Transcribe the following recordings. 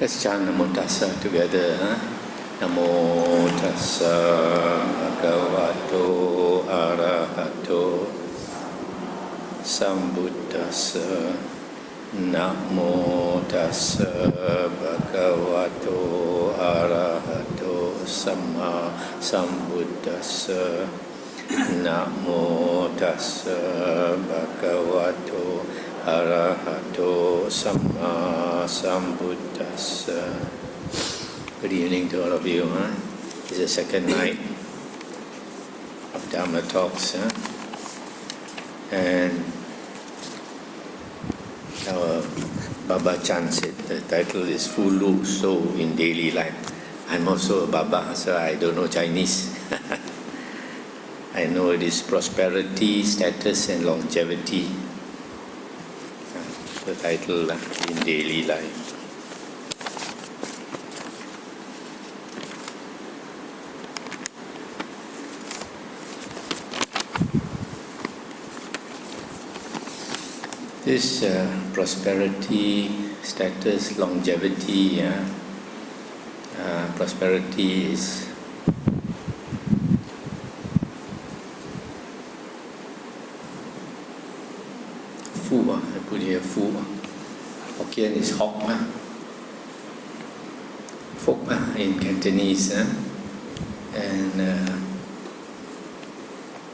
Let's chant Namo Tassa together. Namo Tassa Bhagavato Arahato Sambuddhassa. Namo Tassa Bhagavato Arahato Samma Sambuddhassa. Namo Tassa Bhagavato Arahato Samma Sambuddhassa. Good evening to all of you. It's the second night of Dhamma talks. And our Baba Chan said the title is Fulu Shou in Daily Life. I'm also a Baba, so I don't know Chinese. I know it is prosperity, status and longevity. The title in daily life. This prosperity, status, longevity, prosperity is Fu, I put here Fu. Hokkien is Hok, Phok in Cantonese. And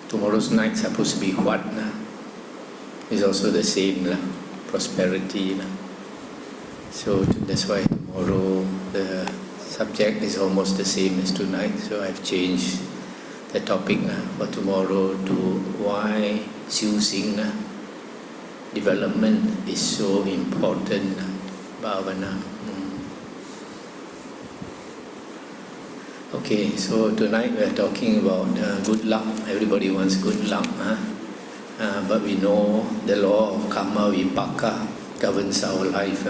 tomorrow's night is supposed to be Huat. It's also the same, prosperity. So that's why tomorrow the subject is almost the same as tonight. So I've changed the topic for tomorrow to why choosing development is so important, bhavana. Okay, so tonight we are talking about good luck. Everybody wants good luck, but we know the law of karma vipaka governs our life.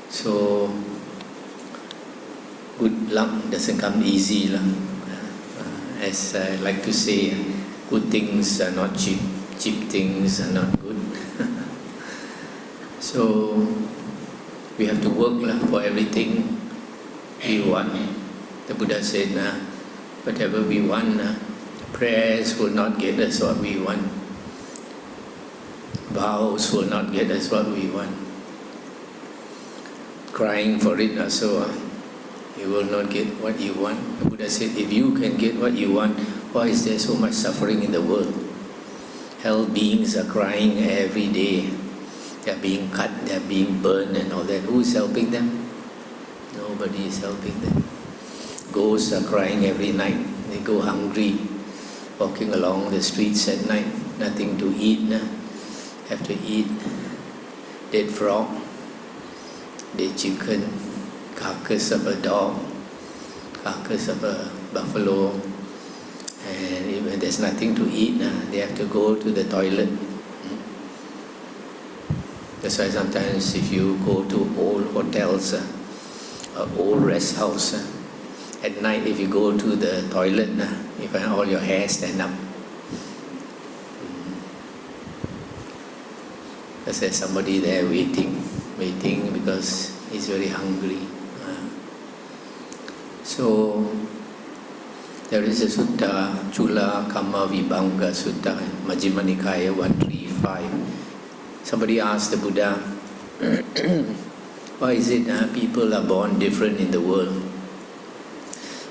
So good luck doesn't come easy. As I like to say, good things are not cheap, cheap things are not good. So we have to work for everything we want. The Buddha said, whatever we want, prayers will not get us what we want. Vows will not get us what we want. Crying for it also, you will not get what you want. The Buddha said, if you can get what you want, why is there so much suffering in the world? Hell beings are crying every day. They are being cut, they are being burned and all that. Who is helping them? Nobody is helping them. Ghosts are crying every night. They go hungry, walking along the streets at night, nothing to eat. Have to eat dead frog, dead chicken, carcass of a dog, carcass of a buffalo. And when there's nothing to eat, they have to go to the toilet. That's why sometimes if you go to old hotels or old rest house, at night if you go to the toilet, you find all your hair stand up. Because there's somebody there waiting because he's very hungry. So there is a sutta, Chula Kamma Vibhanga Sutta, Majjhima Nikaya 135. Somebody asked the Buddha, why is it people are born different in the world?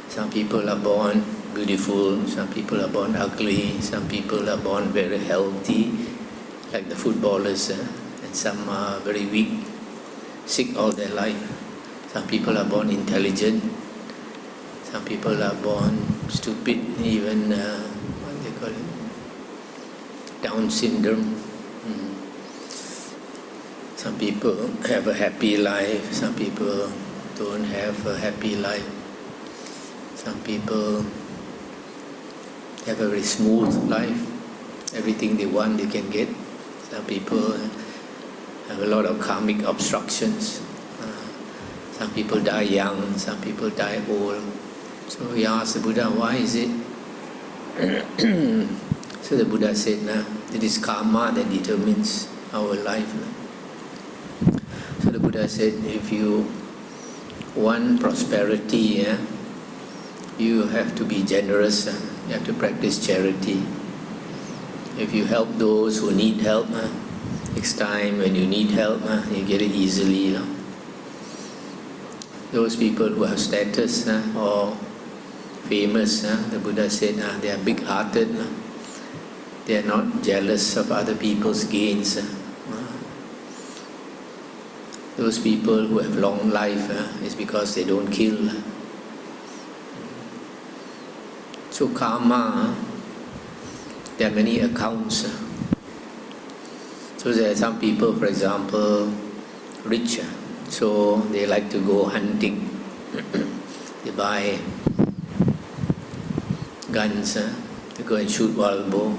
Some people are born beautiful, some people are born ugly, some people are born very healthy, like the footballers, and some are very weak, sick all their life. Some people are born intelligent, some people are born stupid, even what they call it, Down syndrome. Some people have a happy life, some people don't have a happy life. Some people have a very smooth life. Everything they want, they can get. Some people have a lot of karmic obstructions. Some people die young, some people die old. So he asked the Buddha, why is it? So the Buddha said, it is karma that determines our life. So the Buddha said, if you want prosperity, you have to be generous. You have to practice charity. If you help those who need help, next time when you need help, you get it easily. Those people who have status or famous, the Buddha said they are big-hearted. They are not jealous of other people's gains. Those people who have long life is because they don't kill. So karma, there are many accounts. So there are some people, for example, rich, so they like to go hunting. They buy guns to go and shoot wild boar.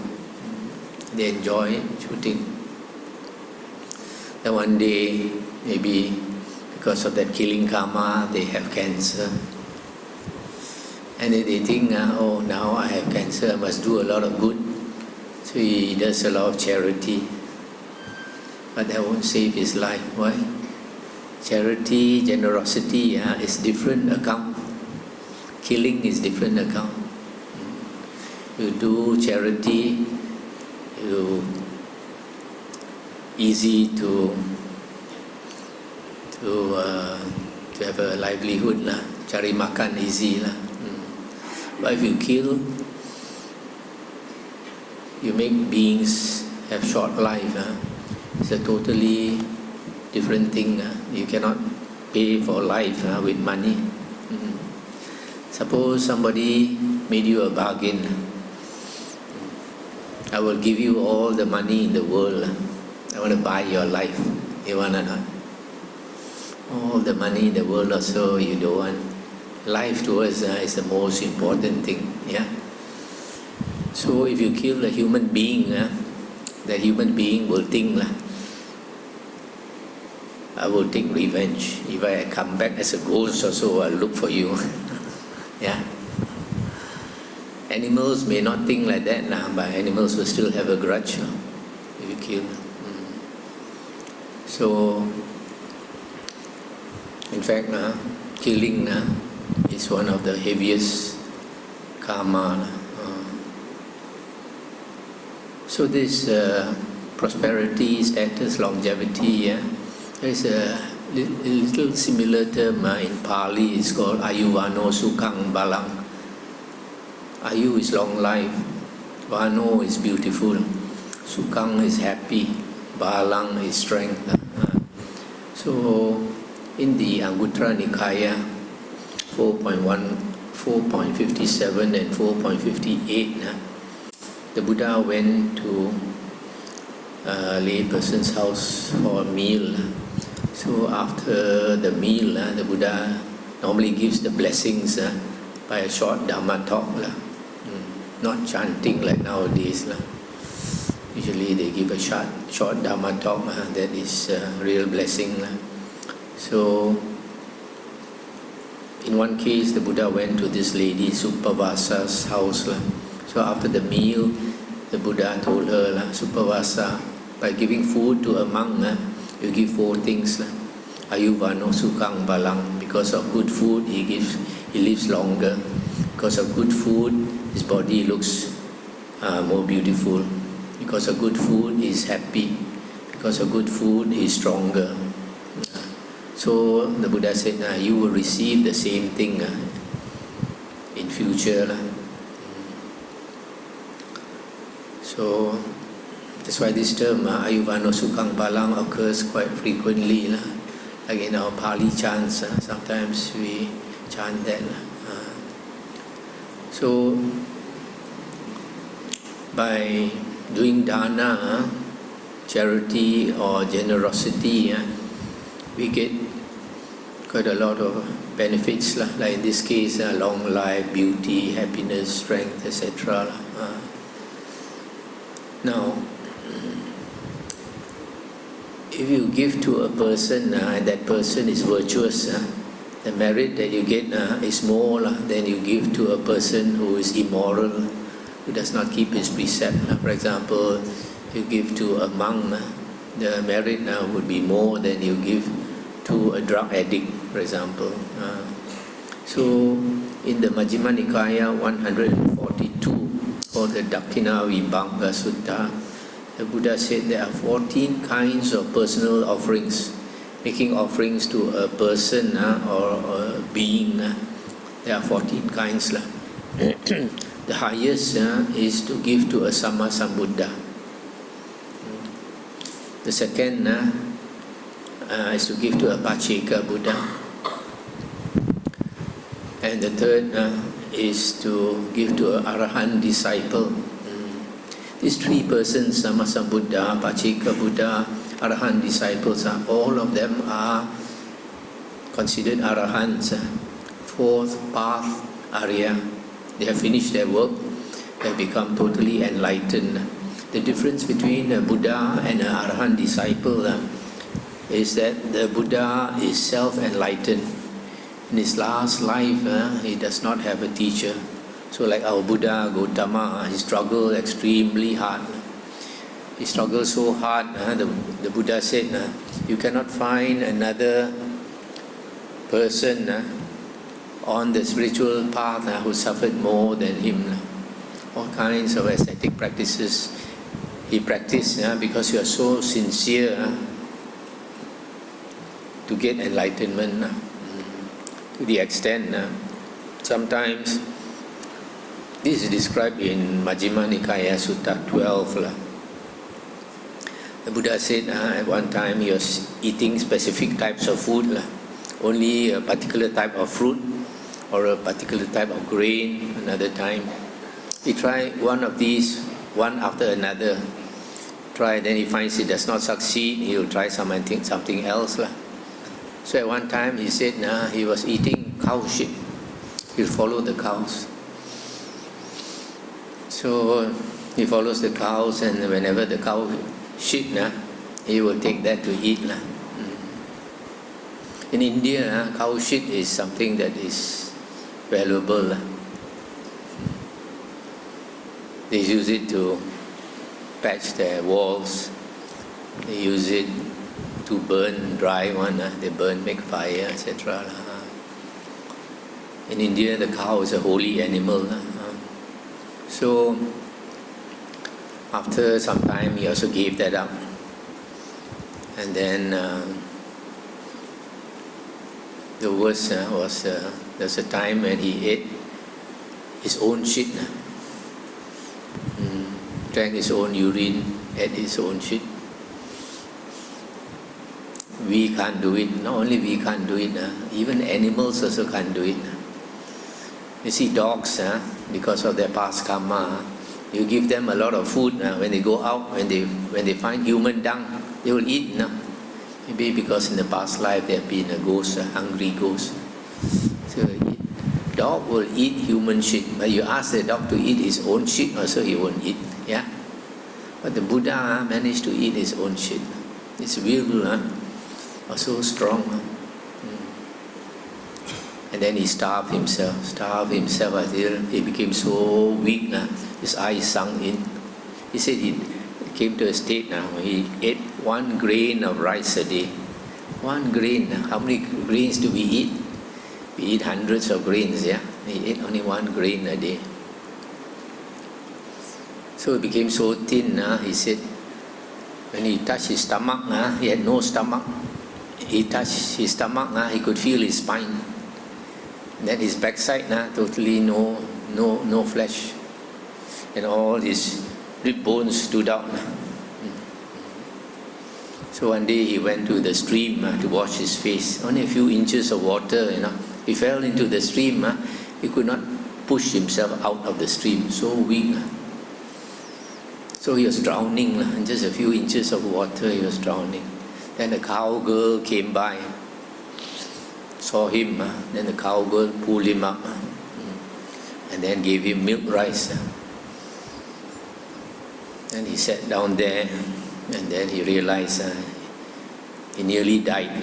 They enjoy shooting. Then one day, maybe because of that killing karma, they have cancer. And they think, oh, now I have cancer, I must do a lot of good. So he does a lot of charity. But that won't save his life. Why? Charity, generosity is different account. Killing is different account. You do charity, you easy to have a livelihood lah. Cari makan easy lah. But if you kill, you make beings have short life. It's a totally different thing. You cannot pay for life with money. Suppose somebody made you a bargain. I will give you all the money in the world. I want to buy your life. You want or not? All the money in the world also you don't want. Life to us is the most important thing. Yeah. So if you kill a human being, the human being will think, I will take revenge. If I come back as a ghost also, I'll look for you. Yeah. Animals may not think like that now, but animals will still have a grudge if you kill. So, in fact, killing is one of the heaviest karma. So this prosperity, status, longevity, there is a little similar term in Pali. It's called Ayuvano Sukhang Balang. Ayu is long life, Vano is beautiful, Sukhang is happy, Balang is strength. So in the Anguttara Nikaya 4.57 and 4.58, the Buddha went to a lay person's house for a meal. So after the meal, the Buddha normally gives the blessings by a short Dhamma talk. Not chanting like nowadays. Usually they give a short Dhamma talk, that is a real blessing. So in one case the Buddha went to this lady Supavasa's house. So after the meal, the Buddha told her, Supavasa, by giving food to a monk, you give 4 things. Ayuvano Sukhang Balang. Because of good food, he lives longer. Because of good food, his body looks more beautiful. Because of good food, he is happy. Because of good food, he is stronger. So the Buddha said, you will receive the same thing in future. So that's why this term Ayuvano Sukhang Balang occurs quite frequently. Like in our Pali chants, sometimes we chant that. So by doing dana, charity or generosity, we get quite a lot of benefits. Like in this case, long life, beauty, happiness, strength, etc. Now, if you give to a person and that person is virtuous, the merit that you get is more than you give to a person who is immoral, who does not keep his precept. For example, you give to a monk, the merit would be more than you give to a drug addict. for example. So in the Majjhima Nikaya 142, or the Dakkhina Vibhanga Sutta, the Buddha said there are 14 kinds of personal offerings. Making offerings to a person or a being, there are 14 kinds. The highest is to give to a Samma Sambuddha. The second is to give to a Pacheka Buddha. And the third is to give to an Arahant disciple. These three persons, Samma Sambuddha, Pacheka Buddha, Arahant disciples, all of them are considered Arahants, fourth path Arya. They have finished their work, they have become totally enlightened. The difference between a Buddha and an Arahant disciple is that the Buddha is self-enlightened. In his last life, he does not have a teacher. So like our Buddha, Gautama, he struggled extremely hard. He struggled so hard, the Buddha said, you cannot find another person on the spiritual path who suffered more than him. All kinds of ascetic practices he practiced because you are so sincere to get enlightenment. To the extent, sometimes, this is described in Majjhima Nikaya Sutta 12. The Buddha said at one time he was eating specific types of food, only a particular type of fruit or a particular type of grain. Another time he tried one of these, one after another. Then he finds it does not succeed, he will try something else. So at one time he said he was eating cow shit. He'll follow the cows. So he follows the cows, and whenever the cow shit, he will take that to eat. In India, cow shit is something that is valuable. They use it to patch their walls. They use it to burn dry one. They burn, make fire, etc. In India, the cow is a holy animal. So after some time, he also gave that up. And then the worst was there's a time when he ate his own shit. Drank his own urine, ate his own shit. We can't do it. Not only we can't do it, even animals also can't do it. You see dogs, because of their past karma, you give them a lot of food. When they go out, when they find human dung, they will eat. Maybe because in the past life they have been a ghost, a hungry ghost. So dog will eat human shit, but you ask the dog to eat his own shit, also he won't eat. Yeah, but the Buddha managed to eat his own shit. His will so strong. And then he starved himself until he became so weak. His eyes sunk in. He said he came to a state where he ate 1 grain of rice a day. 1 grain. How many grains do we eat? We eat hundreds of grains, yeah? He ate only 1 grain a day. So he became so thin, he said, when he touched his stomach, he had no stomach. He touched his stomach, he could feel his spine. And then his backside, totally no flesh. And all his rib bones stood out. So one day he went to the stream to wash his face. Only a few inches of water, He fell into the stream. He could not push himself out of the stream. So weak. So he was drowning. In just a few inches of water, he was drowning. Then the cowgirl came by, saw him. Then the cowgirl pulled him up, and then gave him milk rice. And he sat down there, and then he realized he nearly died.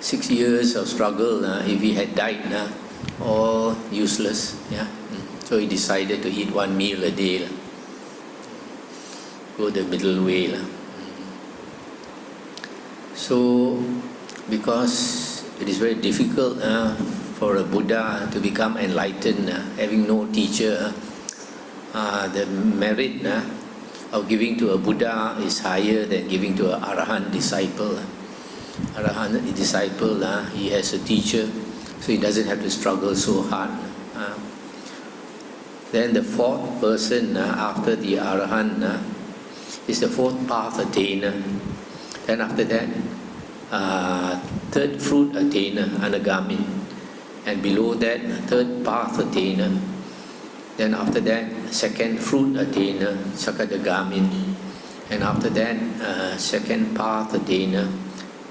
6 years of struggle. If he had died, all useless. Yeah. So he decided to eat 1 meal a day. Go the middle way. So, because it is very difficult for a Buddha to become enlightened, having no teacher. The merit of giving to a Buddha is higher than giving to an Arahant disciple. Arahant disciple, he has a teacher, so he doesn't have to struggle so hard. Then the fourth person after the Arahant is the fourth path attainer. Then after that, third fruit attainer, Anagami. And below that, third path attainer. Then after that, second fruit attainer, Sakadagami. And after that, second path attainer.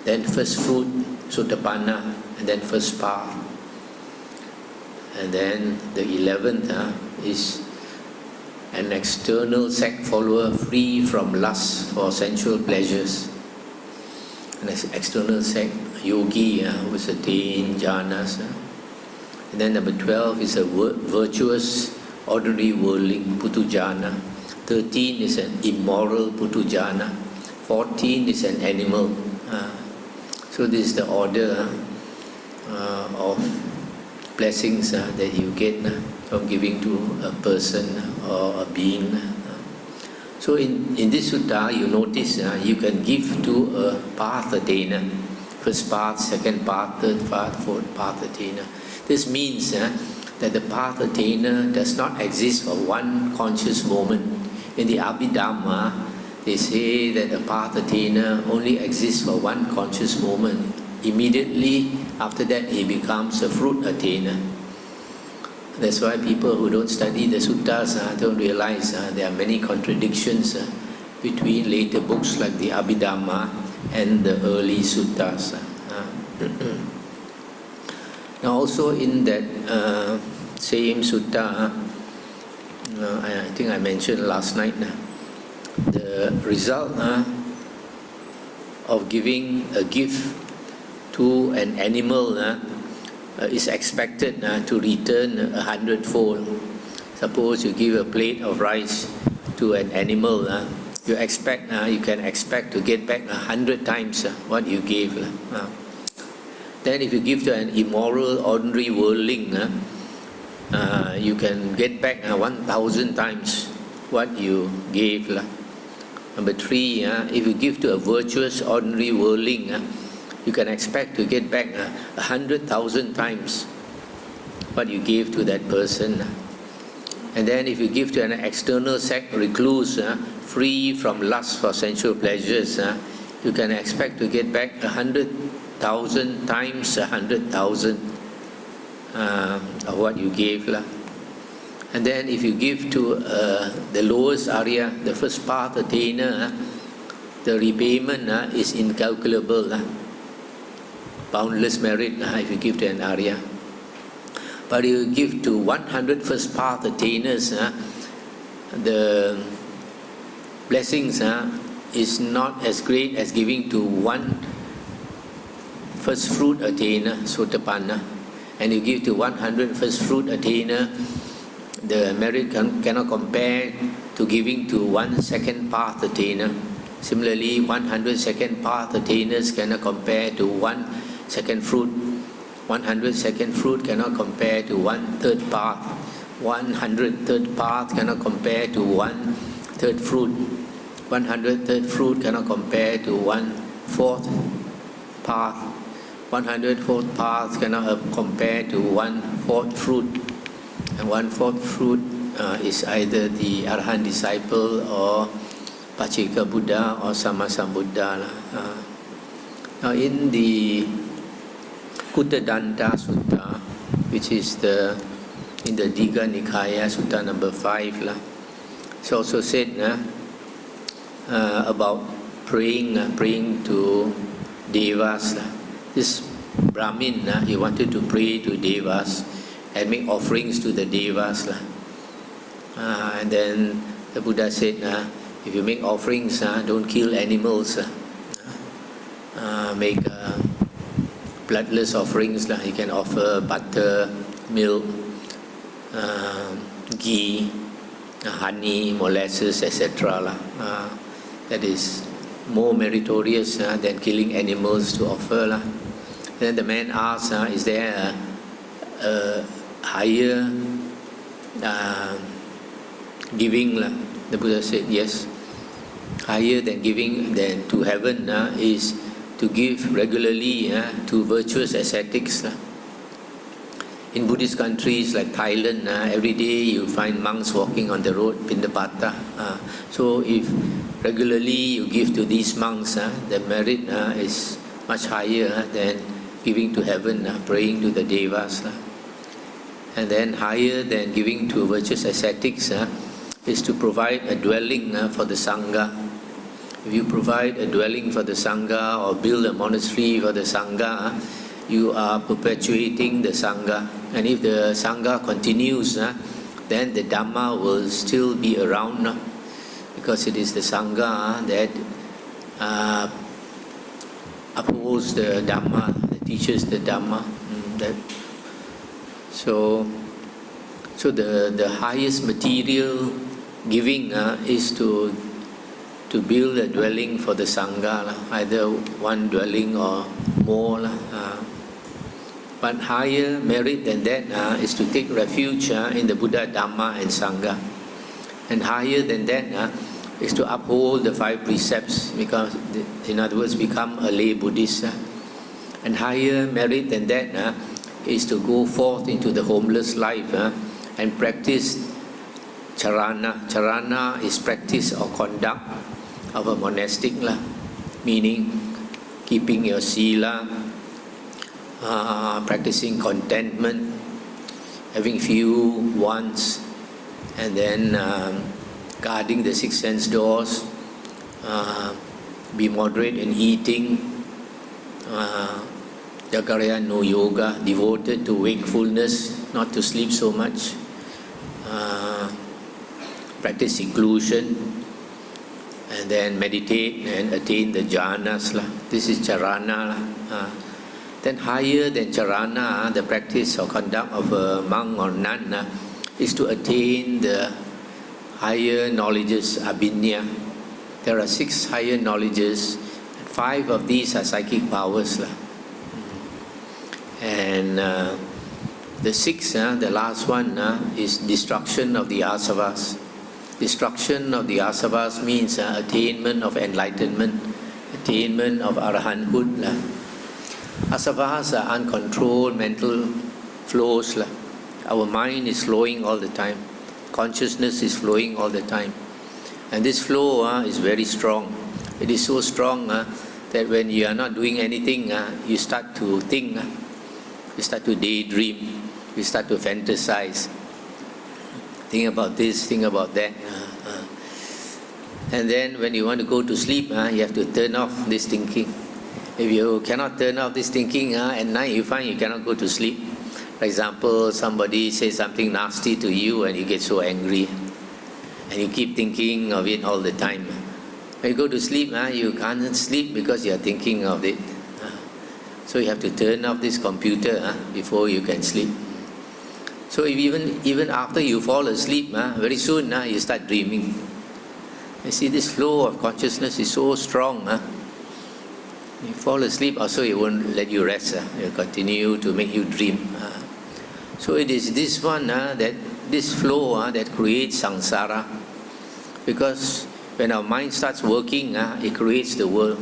Then first fruit, Sotapanna. And then first path. And then the 11th is an external sect follower free from lust for sensual pleasures. An external sect yogi who is attained jhanas. And then number 12 is a virtuous ordinary worldling putujana. 13 is an immoral putujana. 14 is an animal. So this is the order of blessings that you get from giving to a person or a being. So in this sutta, you notice you can give to a path attainer. First path, second path, third path, fourth path attainer. This means that the path attainer does not exist for one conscious moment. In the Abhidhamma, they say that the path attainer only exists for one conscious moment. Immediately after that, he becomes a fruit attainer. That's why people who don't study the suttas don't realize there are many contradictions between later books like the Abhidhamma and the early suttas. Now also in that same sutta, I think I mentioned last night, the result of giving a gift to an animal is expected to return 100-fold. Suppose you give a plate of rice to an animal, you can expect to get back 100 times what you gave. Then if you give to an immoral ordinary worldling, you can get back 1,000 times what you gave. Number 3, if you give to a virtuous ordinary worldling, you can expect to get back 100,000 times what you gave to that person. And then if you give to an external sect recluse, free from lust for sensual pleasures, you can expect to get back 100,000 times 100,000 of what you gave. And then if you give to the lowest Arya, the first path attainer, the repayment is incalculable. Boundless merit if you give to an Arya. But if you give to 100 first path attainers, the blessings is not as great as giving to one first fruit attainer, Sotapanna. And you give to 100 first fruit attainer, the merit cannot compare to giving to one second path attainer. Similarly, 100 second path attainers cannot compare to one second fruit. 100 second fruit cannot compare to one third path. 100 third path cannot compare to one third fruit. 100 third fruit cannot compare to one fourth path. 100 fourth path cannot compare to one fourth fruit. And one fourth fruit is either the Arahant disciple or Pacheka Buddha or Sammasambuddha. Now in the Kuttadanta Sutta, which is in the Digha Nikaya, Sutta number 5, it's also said about praying to Devas. This Brahmin, he wanted to pray to Devas and make offerings to the Devas. And then the Buddha said, if you make offerings, don't kill animals. Make bloodless offerings. You can offer butter, milk, ghee, honey, molasses, etc. That is more meritorious than killing animals to offer. Then the man asks, is there a higher giving? The Buddha said, yes. Higher than giving than to heaven is to give regularly to virtuous ascetics. In Buddhist countries like Thailand, every day you find monks walking on the road, Pindapata. So if regularly you give to these monks, the merit is much higher than giving to heaven, praying to the devas. And then higher than giving to virtuous ascetics is to provide a dwelling for the Sangha. If you provide a dwelling for the Sangha or build a monastery for the Sangha, you are perpetuating the Sangha. And if the Sangha continues, then the Dhamma will still be around, because it is the Sangha that upholds the Dhamma, that teaches the Dhamma. So the highest material giving is to build a dwelling for the Sangha, either one dwelling or more. But higher merit than that is to take refuge in the Buddha, Dhamma and Sangha. And higher than that is to uphold the 5 precepts, because, in other words, become a lay Buddhist. And higher merit than that is to go forth into the homeless life and practice charana. Charana is practice or conduct of a monastic, meaning keeping your sila, practicing contentment, having few wants, and then guarding the 6 sense doors, be moderate in eating, Jagaraya no yoga, devoted to wakefulness, not to sleep so much, practice seclusion, and then meditate and attain the jhanas. This is charana. Then higher than charana, the practice or conduct of a monk or nun is to attain the higher knowledges, abhinya. There are 6 higher knowledges, 5 of these are psychic powers. And the 6th, the last one, is destruction of the asavas. Destruction of the asavas means attainment of enlightenment, attainment of arahanthood. Asavas are uncontrolled mental flows. Our mind is flowing all the time. Consciousness is flowing all the time. And this flow is very strong. It is so strong that when you are not doing anything, you start to think, you start to daydream, you start to fantasize. Think about this, think about that. And then when you want to go to sleep, you have to turn off this thinking. If you cannot turn off this thinking, at night you find you cannot go to sleep. For example, somebody says something nasty to you and you get so angry. And you keep thinking of it all the time. When you go to sleep, you can't sleep because you are thinking of it. So you have to turn off this computer before you can sleep. So if even after you fall asleep, very soon you start dreaming. You see, this flow of consciousness is so strong. You fall asleep, also it won't let you rest. It will continue to make you dream. So it is this one, this flow that creates samsara. Because when our mind starts working, it creates the world.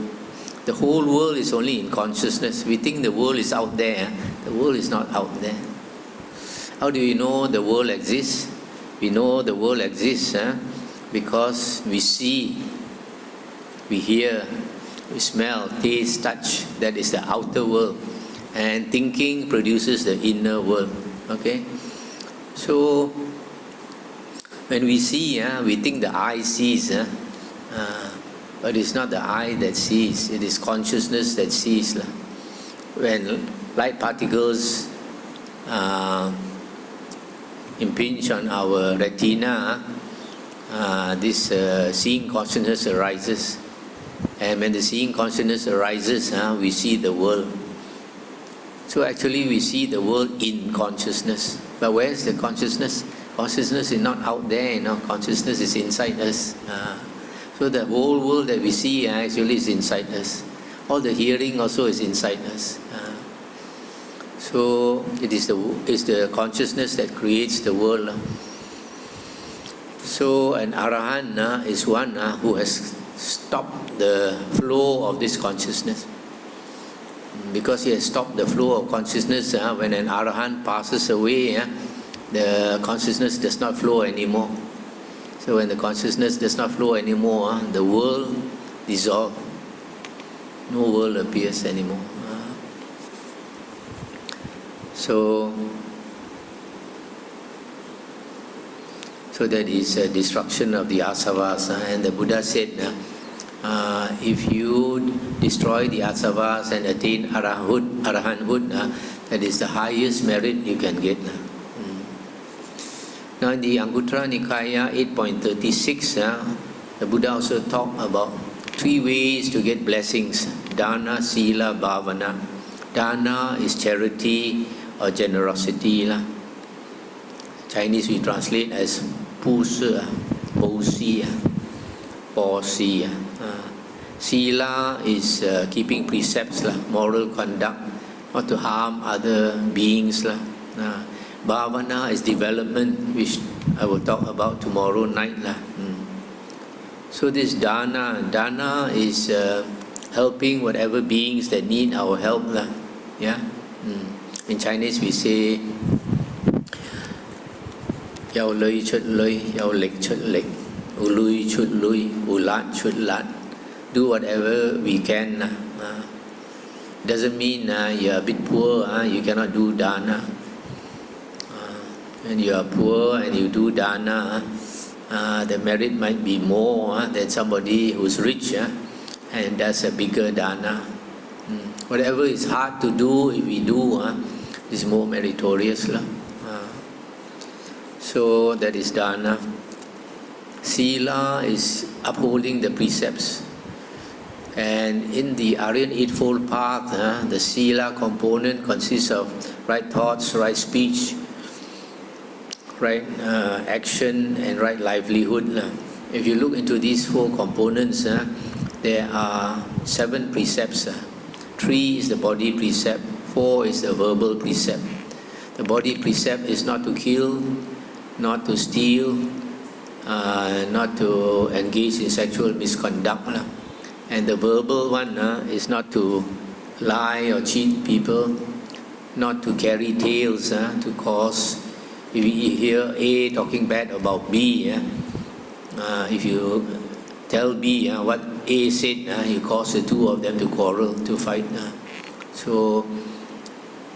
The whole world is only in consciousness. We think the world is out there. The world is not out there. How do we know the world exists? We know the world exists because we see, we hear, we smell, taste, touch. That is the outer world. And thinking produces the inner world. Okay? So, when we see, we think the eye sees. But it's not the eye that sees. It is consciousness that sees. When light particles impinge on our retina, this seeing consciousness arises. And when the seeing consciousness arises, we see the world. So actually we see the world in consciousness. But where is the consciousness? Consciousness is not out there, consciousness is inside us. So the whole world that we see actually is inside us. All the hearing also is inside us. So it is the consciousness that creates the world. So an arahant is one who has stopped the flow of this consciousness. Because he has stopped the flow of consciousness, when an arahant passes away, the consciousness does not flow anymore. So when the consciousness does not flow anymore, the world dissolves. No world appears anymore. So that is a destruction of the asavas. And the Buddha said, if you destroy the asavas and attain arahanthood, that is the highest merit you can get. Now in the Anguttara Nikaya 8.36, the Buddha also talked about 3 ways to get blessings: dana, sila, bhavana. Dana is charity or generosity. Chinese we translate as pu se, bo si, po si. Sila is keeping precepts, moral conduct, not to harm other beings. Bhavana is development, which I will talk about tomorrow night. So this dana is helping whatever beings that need our help. In Chinese we say Yao lui chut lui, yao lik chut lik, u lui chut lui, u lat chut lat. Do whatever we can. Doesn't mean you're a bit poor, you cannot do dana. When you are poor and you do dana, the merit might be more than somebody who's rich and does a bigger dana. Whatever is hard to do, if we do, is more meritorious. So that is dana. Sila is upholding the precepts. And in the Aryan Eightfold Path, the Sila component consists of right thoughts, right speech, right action, and right livelihood. If you look into these 4 components, there are 7 precepts. 3 is the body precept, 4 is the verbal precept. The body precept is not to kill, not to steal, not to engage in sexual misconduct. And the verbal one is not to lie or cheat people, not to carry tales to cause. If you hear A talking bad about B, if you tell B what A said, you cause the 2 of them to quarrel, to fight. So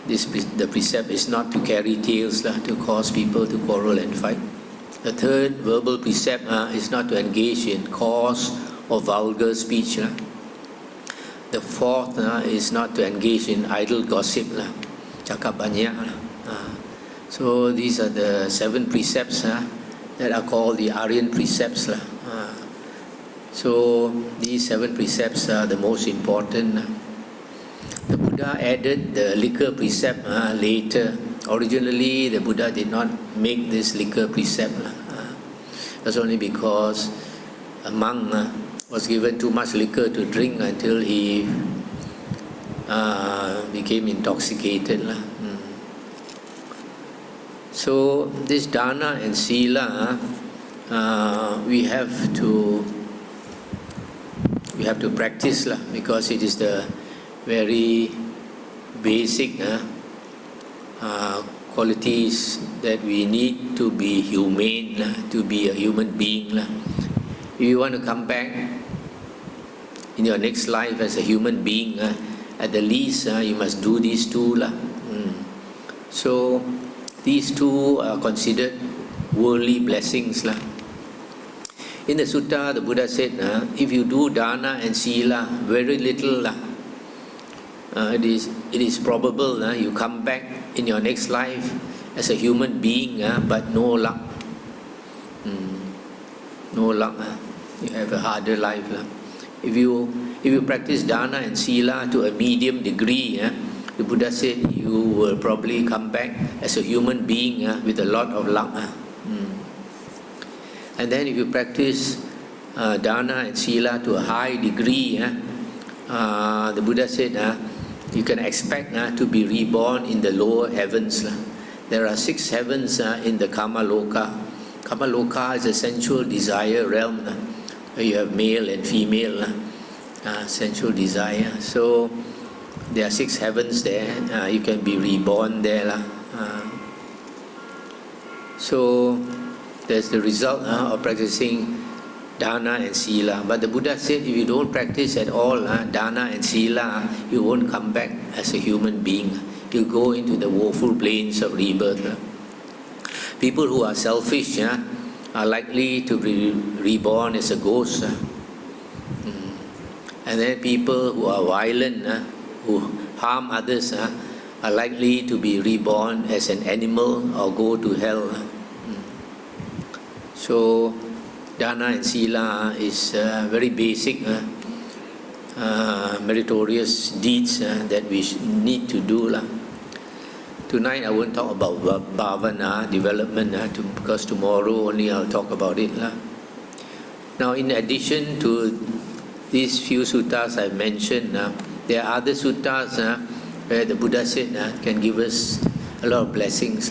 the precept is not to carry tales to cause people to quarrel and fight. The 3rd verbal precept is not to engage in coarse or vulgar speech. The 4th is not to engage in idle gossip, cakap banyak. So these are the 7 precepts that are called the Aryan precepts. So these 7 precepts are the most important. The Buddha added the liquor precept later. Originally, the Buddha did not make this liquor precept. That's only because a monk was given too much liquor to drink until he became intoxicated. So this dana and sila, we have to practice because it is the very basic qualities that we need to be humane, to be a human being. If you want to come back in your next life as a human being, at the least you must do these 2. So these 2 are considered worldly blessings. In the sutta, the Buddha said, if you do dana and sila very little, it is probable you come back in your next life as a human being, but no luck. No luck. You have a harder life. If you practice dana and sila to a medium degree, the Buddha said you will probably come back as a human being with a lot of luck. And then if you practice dana and sila to a high degree, the Buddha said you can expect to be reborn in the lower heavens. There are 6 heavens in the Kama Loka. Kama Loka is a sensual desire realm where you have male and female sensual desire. So there are 6 heavens there. You can be reborn there. So that's the result of practicing Dana and Sila. But the Buddha said if you don't practice at all Dana and Sila, you won't come back as a human being. You go into the woeful plains of rebirth. People who are selfish are likely to be reborn as a ghost. And then people who are violent, who harm others, are likely to be reborn as an animal or go to hell. So Dana and Sila is very basic meritorious deeds that we need to do. Tonight I won't talk about bhavana development because tomorrow only I'll talk about it. Now in addition to these few suttas I've mentioned, there are other suttas where the Buddha said can give us a lot of blessings.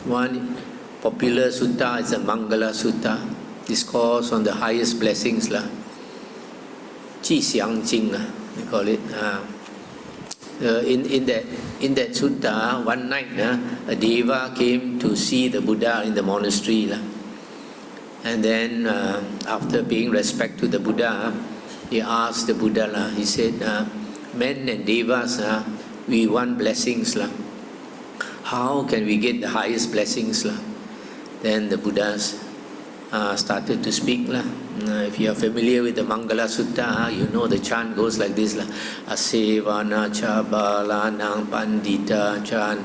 One popular sutta is the Mangala Sutta. Discourse on the highest blessings. Ji Xiang Jing, they call it. In that sutta, one night a deva came to see the Buddha in the monastery. And then after paying respect to the Buddha, he asked the Buddha, he said, men and devas, we want blessings. How can we get the highest blessings? Then the Buddha started to speak. If you are familiar with the Mangala Sutta, you know the chant goes like this. Asevana cha balanang pandita chan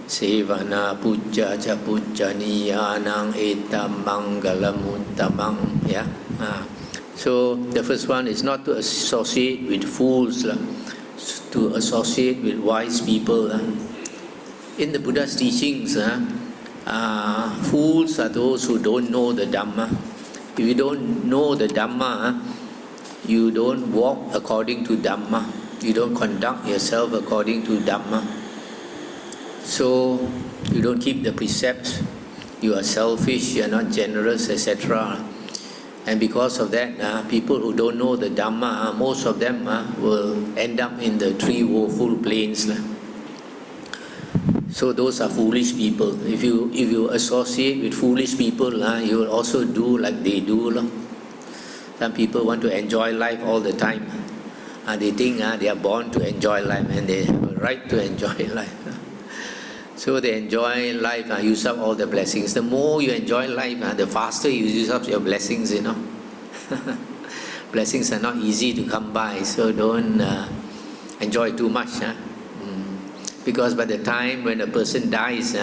sevana puja cha pujaniyanang etam mangalamuttamang. Yeah. So the first one is not to associate with fools, to associate with wise people. In the Buddha's teachings, fools are those who don't know the Dhamma. If you don't know the Dhamma, you don't walk according to Dhamma. You don't conduct yourself according to Dhamma. So you don't keep the precepts. You are selfish, you are not generous, etc. And because of that, people who don't know the Dhamma, most of them will end up in the 3 woeful plains. So those are foolish people. If you associate with foolish people, you will also do like they do. Some people want to enjoy life all the time. They think they are born to enjoy life and they have a right to enjoy life. So they enjoy life, use up all the blessings. The more you enjoy life, the faster you use up your blessings, Blessings are not easy to come by, so don't enjoy too much. Because by the time when a person dies,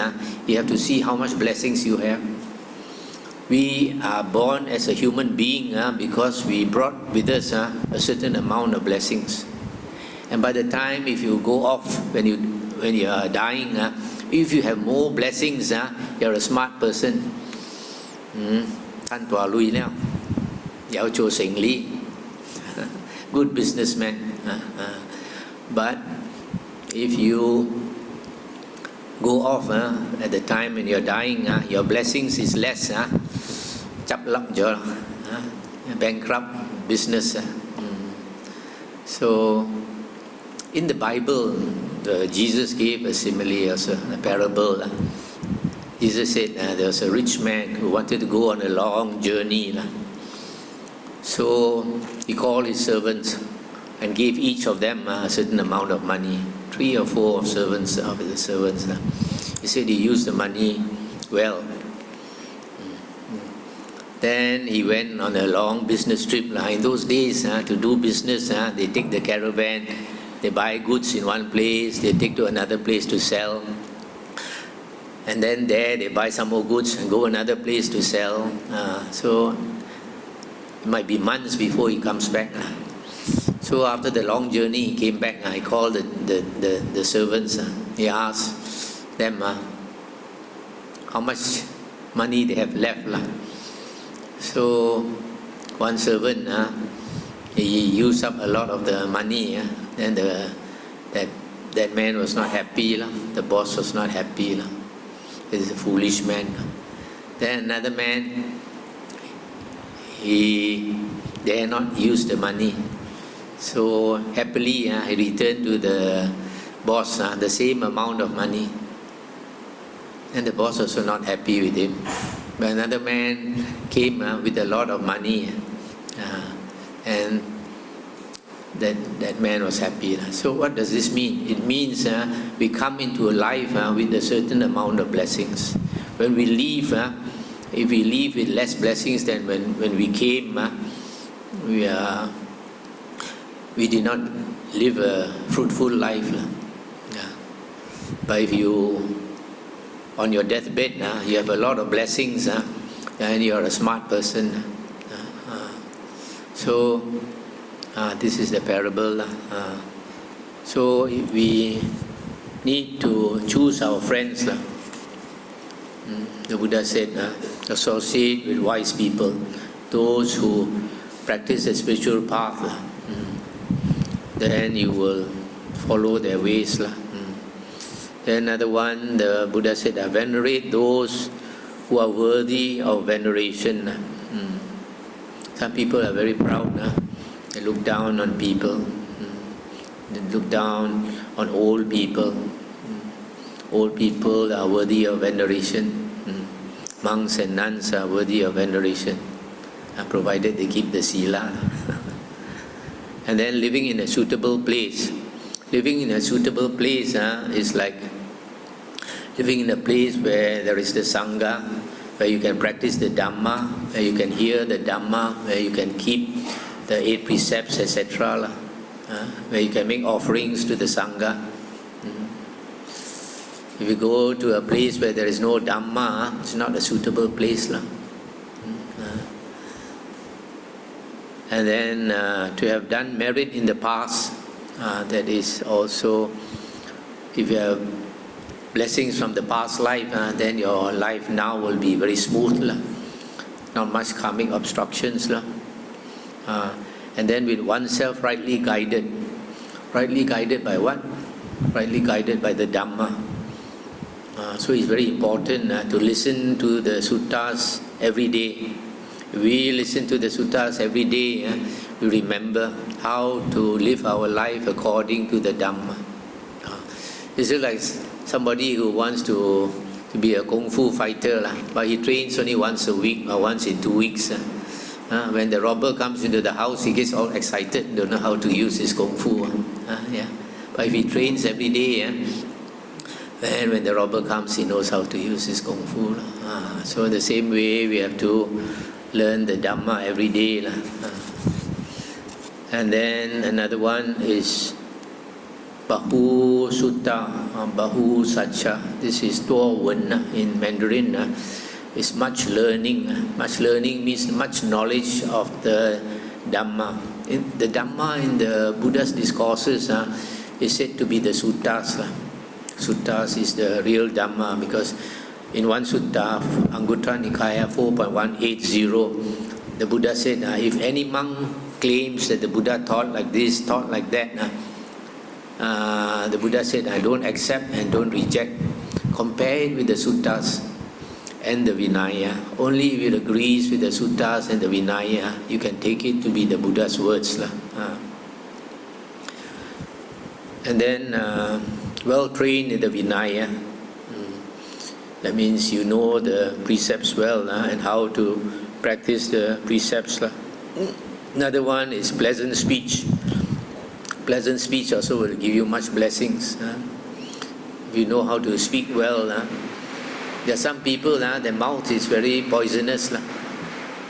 you have to see how much blessings you have. We are born as a human being because we brought with us a certain amount of blessings. And by the time if you go off, when you are dying, if you have more blessings, you are a smart person. Tan tua lui liao, yao cho seng li, good businessman. But if you go off at the time when you're dying, your blessings is less. Chap lap jo, bankrupt business. So in the Bible, Jesus gave a simile, also a parable. Jesus said there was a rich man who wanted to go on a long journey. So he called his servants and gave each of them a certain amount of money. 3 or 4 servants of the servants. He said he used the money well. Then he went on a long business trip. In those days, to do business, they take the caravan, they buy goods in one place, they take to another place to sell. And then there they buy some more goods and go another place to sell. So it might be months before he comes back. So after the long journey, he came back. I called the servants. He asked them how much money they have left. So one servant, he used up a lot of the money. Then that that man was not happy. The boss was not happy. He's a foolish man. Then another man, he dare not use the money. So happily, he returned to the boss the same amount of money. And the boss also not happy with him. But another man came with a lot of money, and that man was happy. So what does this mean? It means we come into a life with a certain amount of blessings. When we leave, if we leave with less blessings than when we came, we did not live a fruitful life. But if you, on your deathbed, you have a lot of blessings, and you are a smart person. So this is the parable. So we need to choose our friends. The Buddha said, associate with wise people, those who practice the spiritual path. Then you will follow their ways. Then another one, the Buddha said, venerate those who are worthy of veneration. Some people are very proud. They look down on people. They look down on old people. Old people are worthy of veneration. Monks and nuns are worthy of veneration, provided they keep the sila. And then living in a suitable place. Living in a suitable place is like living in a place where there is the Sangha, where you can practice the Dhamma, where you can hear the Dhamma, where you can keep the 8 precepts, etc. Where you can make offerings to the Sangha. If you go to a place where there is no Dhamma, it's not a suitable place. And then to have done merit in the past, that is also, if you have blessings from the past life, then your life now will be very smooth. Not much karmic obstructions. And then with oneself rightly guided. Rightly guided by what? Rightly guided by the Dhamma. So it's very important to listen to the suttas every day. We listen to the suttas every day. We remember how to live our life according to the Dhamma. It's just like somebody who wants to be a kung fu fighter, but he trains only once a week or once in 2 weeks. When the robber comes into the house, he gets all excited, don't know how to use his kung fu. But if he trains every day, then when the robber comes, he knows how to use his kung fu. So the same way, we have to learn the Dhamma every day. And then another one is Bahu Sutta, Bahu Satcha. This is Tua Wen in Mandarin. It's much learning. Much learning means much knowledge of the Dhamma. The Dhamma in the Buddha's discourses is said to be the suttas. Suttas is the real Dhamma, because in one sutta, Anguttara Nikaya 4.180, the Buddha said, if any monk claims that the Buddha taught like this, taught like that, the Buddha said, don't accept and don't reject. Compare it with the suttas and the Vinaya. Only if it agrees with the suttas and the Vinaya, you can take it to be the Buddha's words. And then, well trained in the Vinaya. That means you know the precepts well and how to practice the precepts. Another one is pleasant speech. Pleasant speech also will give you much blessings. If you know how to speak well, there are some people, their mouth is very poisonous.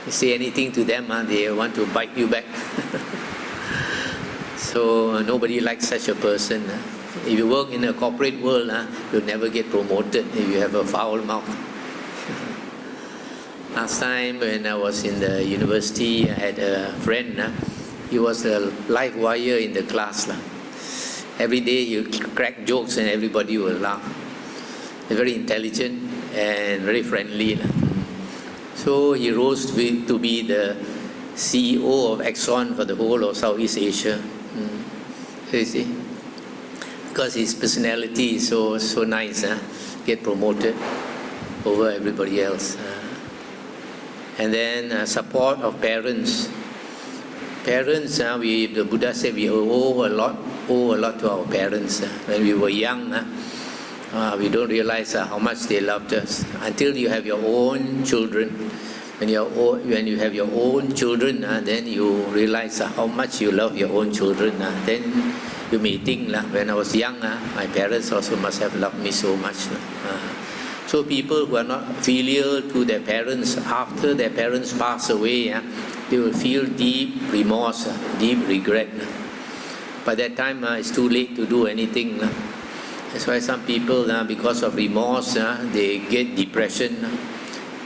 You say anything to them, they want to bite you back. So nobody likes such a person. If you work in a corporate world, you'll never get promoted if you have a foul mouth. Last time when I was in the university, I had a friend. He was a live wire in the class. Every day you crack jokes and everybody will laugh. He's very intelligent and very friendly. So he rose to be the CEO of Exxon for the whole of Southeast Asia. So you see, because his personality is so nice, get promoted over everybody else. And then support of parents. Parents, the Buddha said we owe a lot to our parents. When we were young, we don't realize how much they loved us until you have your own children. When you have your own children, then you realize how much you love your own children. Then you may think, when I was young, my parents also must have loved me so much. So people who are not filial to their parents, after their parents pass away, they will feel deep remorse, deep regret. By that time, it's too late to do anything. That's why some people, because of remorse, they get depression.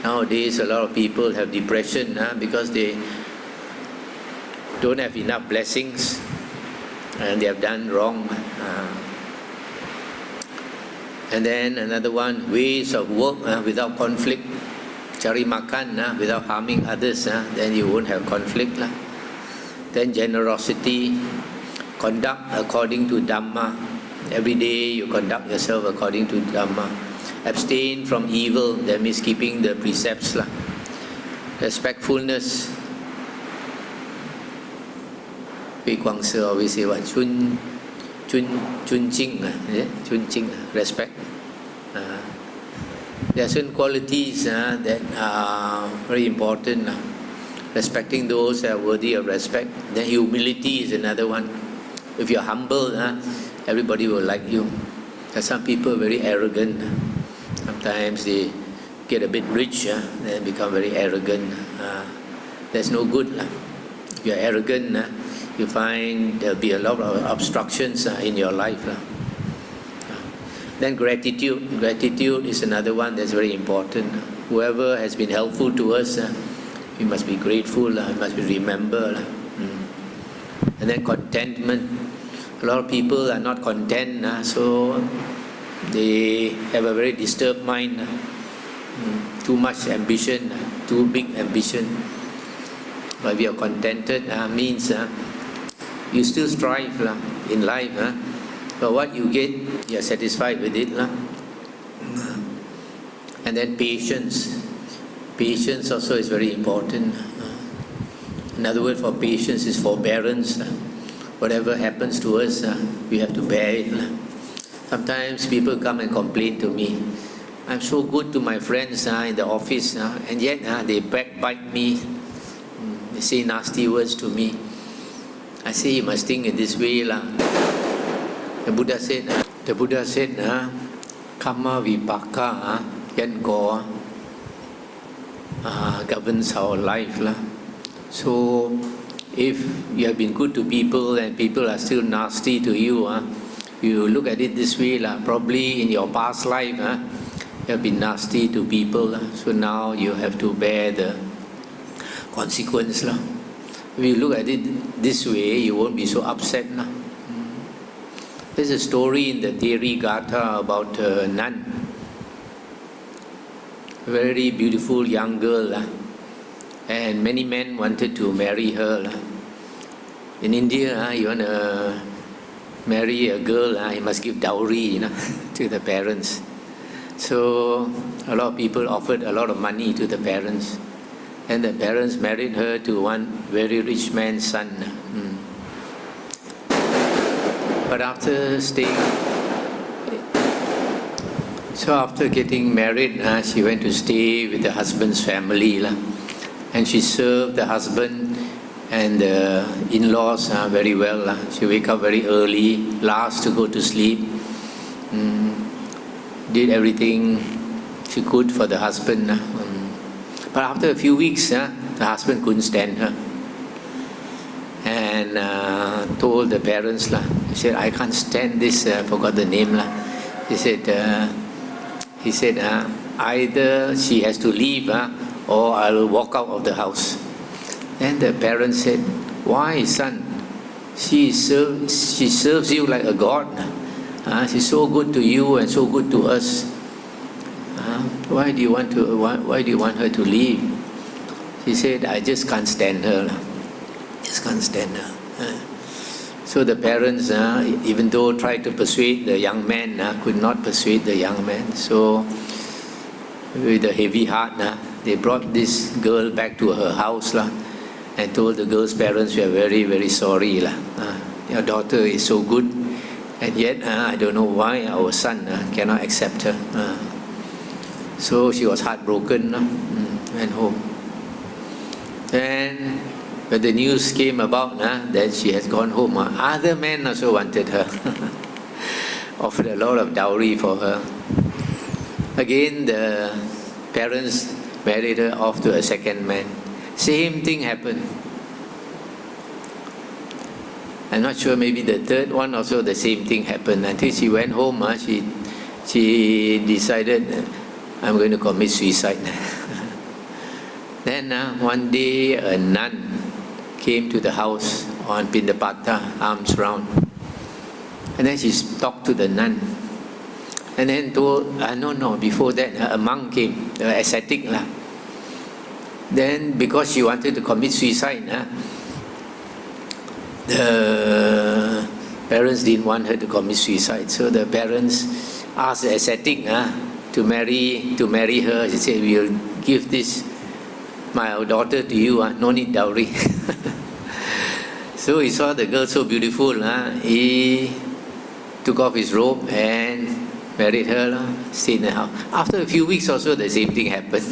Nowadays, a lot of people have depression because they don't have enough blessings and they have done wrong. And then another one, ways of work without conflict. Cari makan without harming others, then you won't have conflict. Then generosity, conduct according to Dhamma. Every day you conduct yourself according to Dhamma. Abstain from evil, that means keeping the precepts. Respectfulness. Hui Guangse always say what? Chun Jing, respect. There are certain qualities that are very important. Respecting those that are worthy of respect. Then humility is another one. If you're humble, everybody will like you. There are some people very arrogant. Sometimes they get a bit rich, then become very arrogant. That's no good. If you're arrogant, you find there'll be a lot of obstructions in your life. Then gratitude. Gratitude is another one that's very important. Whoever has been helpful to us, we must be grateful, we must be remembered. And then contentment. A lot of people are not content, so they have a very disturbed mind. Too much ambition, too big ambition. But if you are contented, means you still strive in life, but what you get, you are satisfied with it. And then patience. Patience also is very important. Another word for patience is forbearance. Whatever happens to us, we have to bear it. Sometimes people come and complain to me. I'm so good to my friends in the office, and yet they backbite me. They say nasty words to me. I say, you must think in this way. The Buddha said, karma vipaka, yan go, governs our life. So, if you have been good to people and people are still nasty to you, you look at it this way, probably in your past life, you have been nasty to people, so now you have to bear the consequence. If you look at it this way, you won't be so upset. There's a story in the Theri Gatha about a nun, a very beautiful young girl, and many men wanted to marry her. In India, you want to marry a girl, you must give dowry, to the parents. So a lot of people offered a lot of money to the parents, and the parents married her to one very rich man's son. But after getting married, she went to stay with the husband's family, and she served the husband and the in-laws very well. She wake up very early, last to go to sleep, did everything she could for the husband. But after a few weeks, the husband couldn't stand her and told the parents, he said, I can't stand this, forgot the name. He said, either she has to leave or I will walk out of the house. Then the parents said, why, son? She serves you like a god. She's so good to you and so good to us. Why do you want her to leave? He said, I just can't stand her. Just can't stand her. So the parents, even though tried to persuade the young man, could not persuade the young man. So with a heavy heart, they brought this girl back to her house and told the girl's parents, "We are very, very sorry. Your daughter is so good, and yet I don't know why our son cannot accept her." So she was heartbroken, went home. And when the news came about that she has gone home, other men also wanted her, offered a lot of dowry for her. Again, the parents married her off to a second man. Same thing happened. I'm not sure, maybe the third one also the same thing happened. Until she went home, she decided, "I'm going to commit suicide." Then one day a nun came to the house on Pindapata, arms round. And then she talked to the nun. And then told, before that, a monk came, ascetic. Then because she wanted to commit suicide, the parents didn't want her to commit suicide. So the parents asked the ascetic to marry her. She said, "We'll give my daughter to you, no need dowry." So he saw the girl so beautiful, he took off his robe and married her, stayed in the house. After a few weeks also, the same thing happened.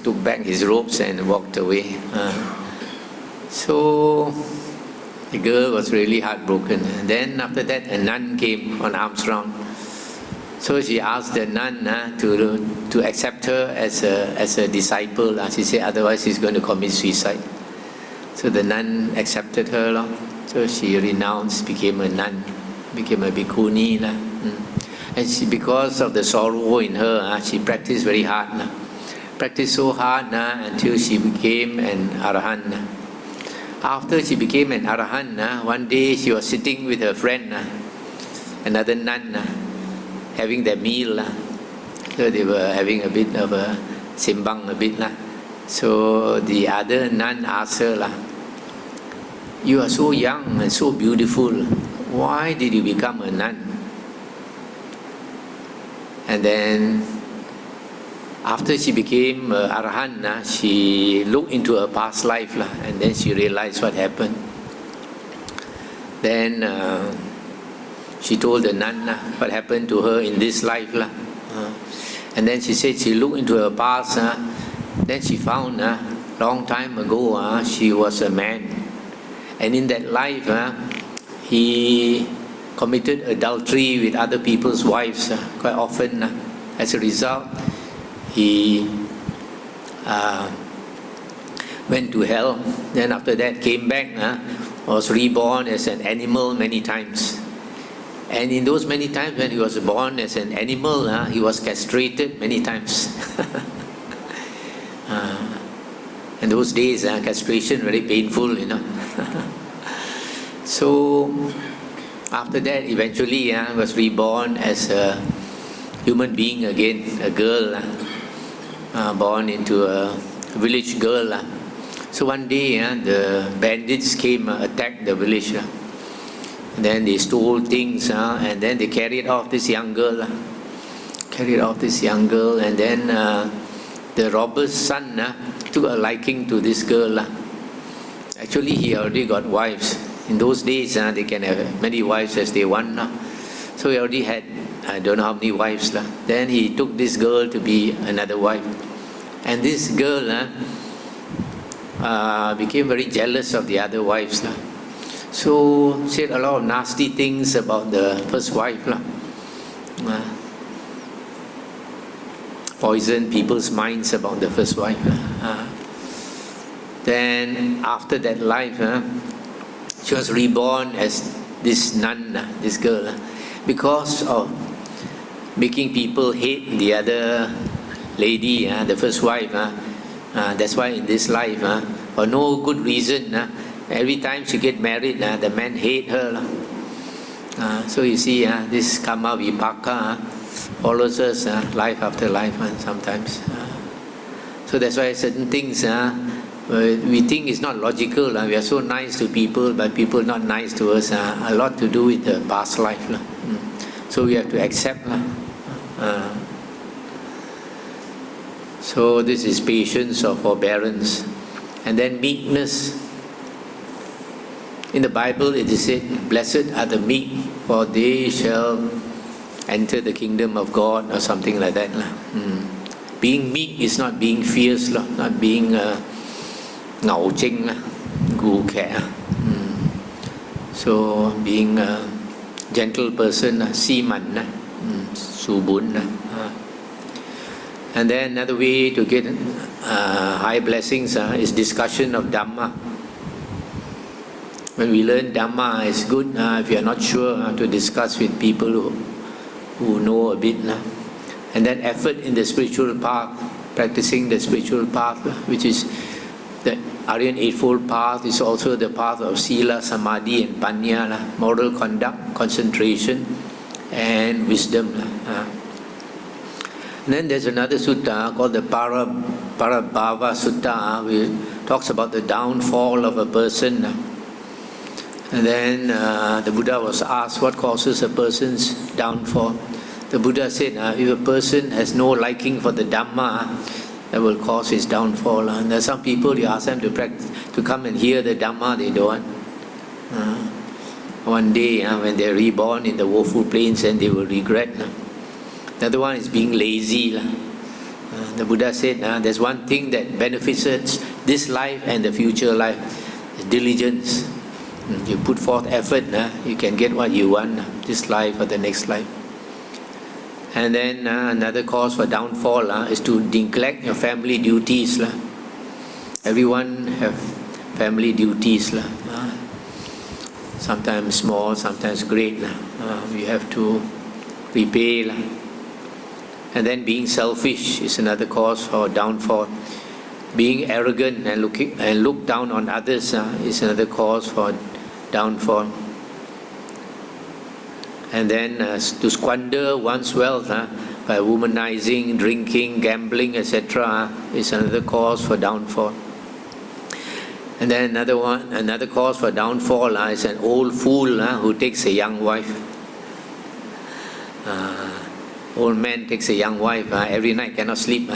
Took back his robes and walked away. So the girl was really heartbroken. And then after that, a nun came on arms round. So she asked the nun to accept her as a disciple. She said, otherwise she's going to commit suicide. So the nun accepted her. So she renounced, became a nun, became a bhikkhuni. And because of the sorrow in her, she practiced very hard. Practiced so hard until she became an arahant. After she became an arahant, one day she was sitting with her friend, another nun, having their meal. So they were having a bit of a simbang a bit. So the other nun asked her, "You are so young and so beautiful. Why did you become a nun?" And then after she became arahant, she looked into her past life, and then she realized what happened. Then she told the nun what happened to her in this life. And then she said she looked into her past. Then she found long time ago she was a man, and in that life he committed adultery with other people's wives quite often. As a result, he went to hell. Then after that came back, was reborn as an animal many times. And in those many times when he was born as an animal, he was castrated many times. In those days, castration very painful, So after that, eventually was reborn as a human being again, a girl, born into a village girl. So one day, the bandits came, attacked the village. Then they stole things, and then they carried off this young girl. And then the robber's son took a liking to this girl. Actually, he already got wives. In those days, they can have many wives as they want. So he already had, I don't know how many wives. Then he took this girl to be another wife. And this girl became very jealous of the other wives. So said a lot of nasty things about the first wife. Poisoned people's minds about the first wife. Then after that life, she was reborn as this nun, this girl, because of making people hate the other lady, the first wife. That's why in this life, for no good reason, every time she get married, the men hate her. So you see, this karma vipaka follows us life after life sometimes. So that's why certain things We think it's not logical. We are so nice to people, but people not nice to us. A lot to do with the past life. So we have to accept. So this is patience or forbearance. And then meekness. In the Bible it is said, blessed are the meek, for they shall enter the kingdom of God, or something like that. Being meek is not being fierce, not being ngạo chinh, gu khẽ. So being a gentle person, si man, su bun. And then another way to get high blessings is discussion of Dhamma. When we learn Dhamma, it's good if you are not sure to discuss with people who know a bit. And then effort in the spiritual path, practicing the spiritual path, which is the Aryan Eightfold Path, is also the path of Sila, Samadhi and Panya, moral conduct, concentration and wisdom. And then there's another sutta called the Parabhava Sutta, which talks about the downfall of a person. And then the Buddha was asked what causes a person's downfall. The Buddha said, if a person has no liking for the Dhamma, that will cause his downfall. And there are some people, you ask them to come and hear the Dhamma, they don't. One day, when they're reborn in the woeful plains, and they will regret. Another one is being lazy. The Buddha said, there's one thing that benefits this life and the future life, diligence. You put forth effort, you can get what you want, this life or the next life. And then another cause for downfall is to neglect your family duties. Everyone have family duties. Sometimes small, sometimes great. We have to repay. And then being selfish is another cause for downfall. Being arrogant and look down on others is another cause for downfall. And then to squander one's wealth by womanizing, drinking, gambling, etc. is another cause for downfall. And then another cause for downfall is an old fool who takes a young wife. Old man takes a young wife, every night cannot sleep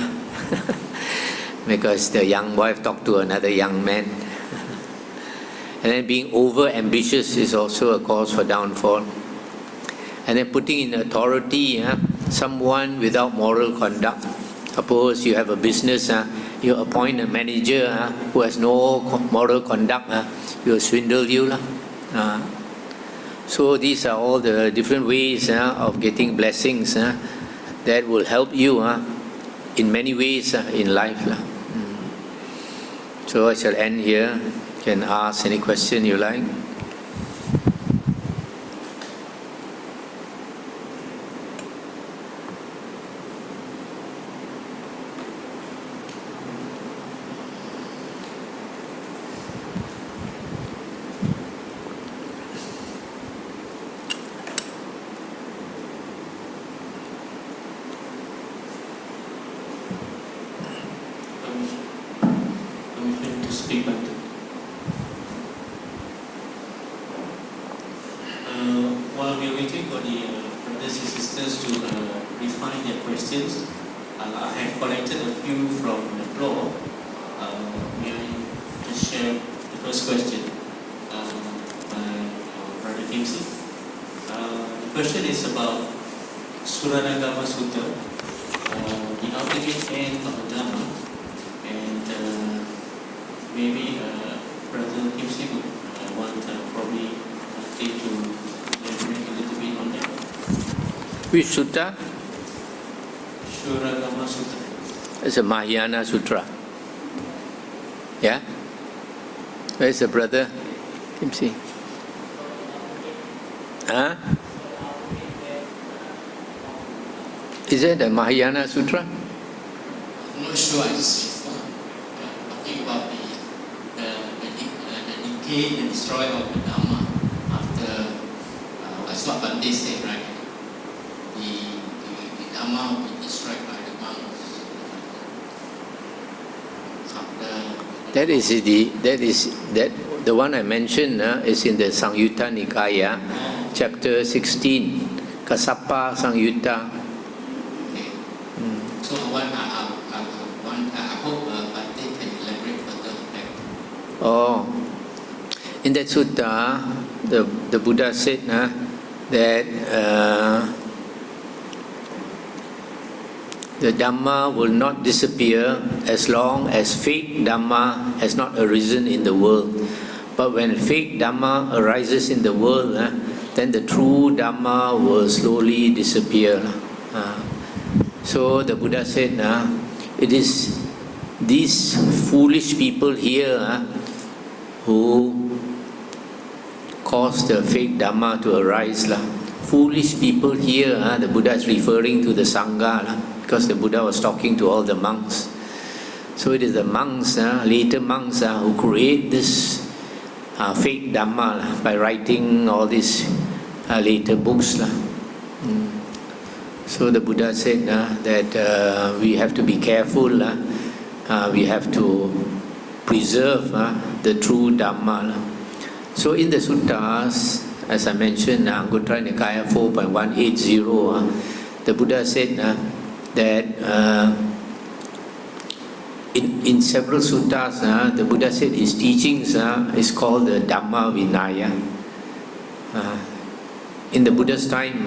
because the young wife talked to another young man. And then being over ambitious is also a cause for downfall. And then putting in authority someone without moral conduct. Suppose you have a business, you appoint a manager who has no moral conduct, he will swindle you. So these are all the different ways of getting blessings that will help you in many ways in life. So I shall end here. You can ask any question you like. While we're waiting for the brothers and sisters to refine their questions, I have collected a few from the floor. May I just share the first question by Brother Kimsey? The question is about Suranagama Sutta, the ultimate end of the Dhamma, and maybe Brother Kimsey would want probably take to elaborate a little bit on that. Which sutta? Suranagama Sutta. It's a Mahayana Sutra. Yeah? Where's the brother? Kimsey. Huh? Is it the Mahayana Sutra? I'm not sure it's talking about the decay and destroy of the Dhamma after, that's what Bhante said, right? The Dhamma will be destroyed by the monks. the one I mentioned is in the Sangyutta Nikaya, chapter 16, Kassapa Sangyutta. Okay. So I hope Bhante can elaborate further on that. Oh, in that sutta, the Buddha said that the Dhamma will not disappear as long as fake Dhamma has not arisen in the world. But when fake Dhamma arises in the world, then the true Dhamma will slowly disappear. So the Buddha said, it is these foolish people here who cause the fake Dhamma to arise. Foolish people here, the Buddha is referring to the Sangha, because the Buddha was talking to all the monks. So it is the monks, later monks, who create this fake Dhamma by writing all these later books. So the Buddha said that we have to be careful, we have to preserve the true Dhamma. So in the suttas, as I mentioned, Anguttara Nikaya 4.180, the Buddha said that in several suttas, the Buddha said his teachings is called the Dhamma Vinaya. In the Buddha's time,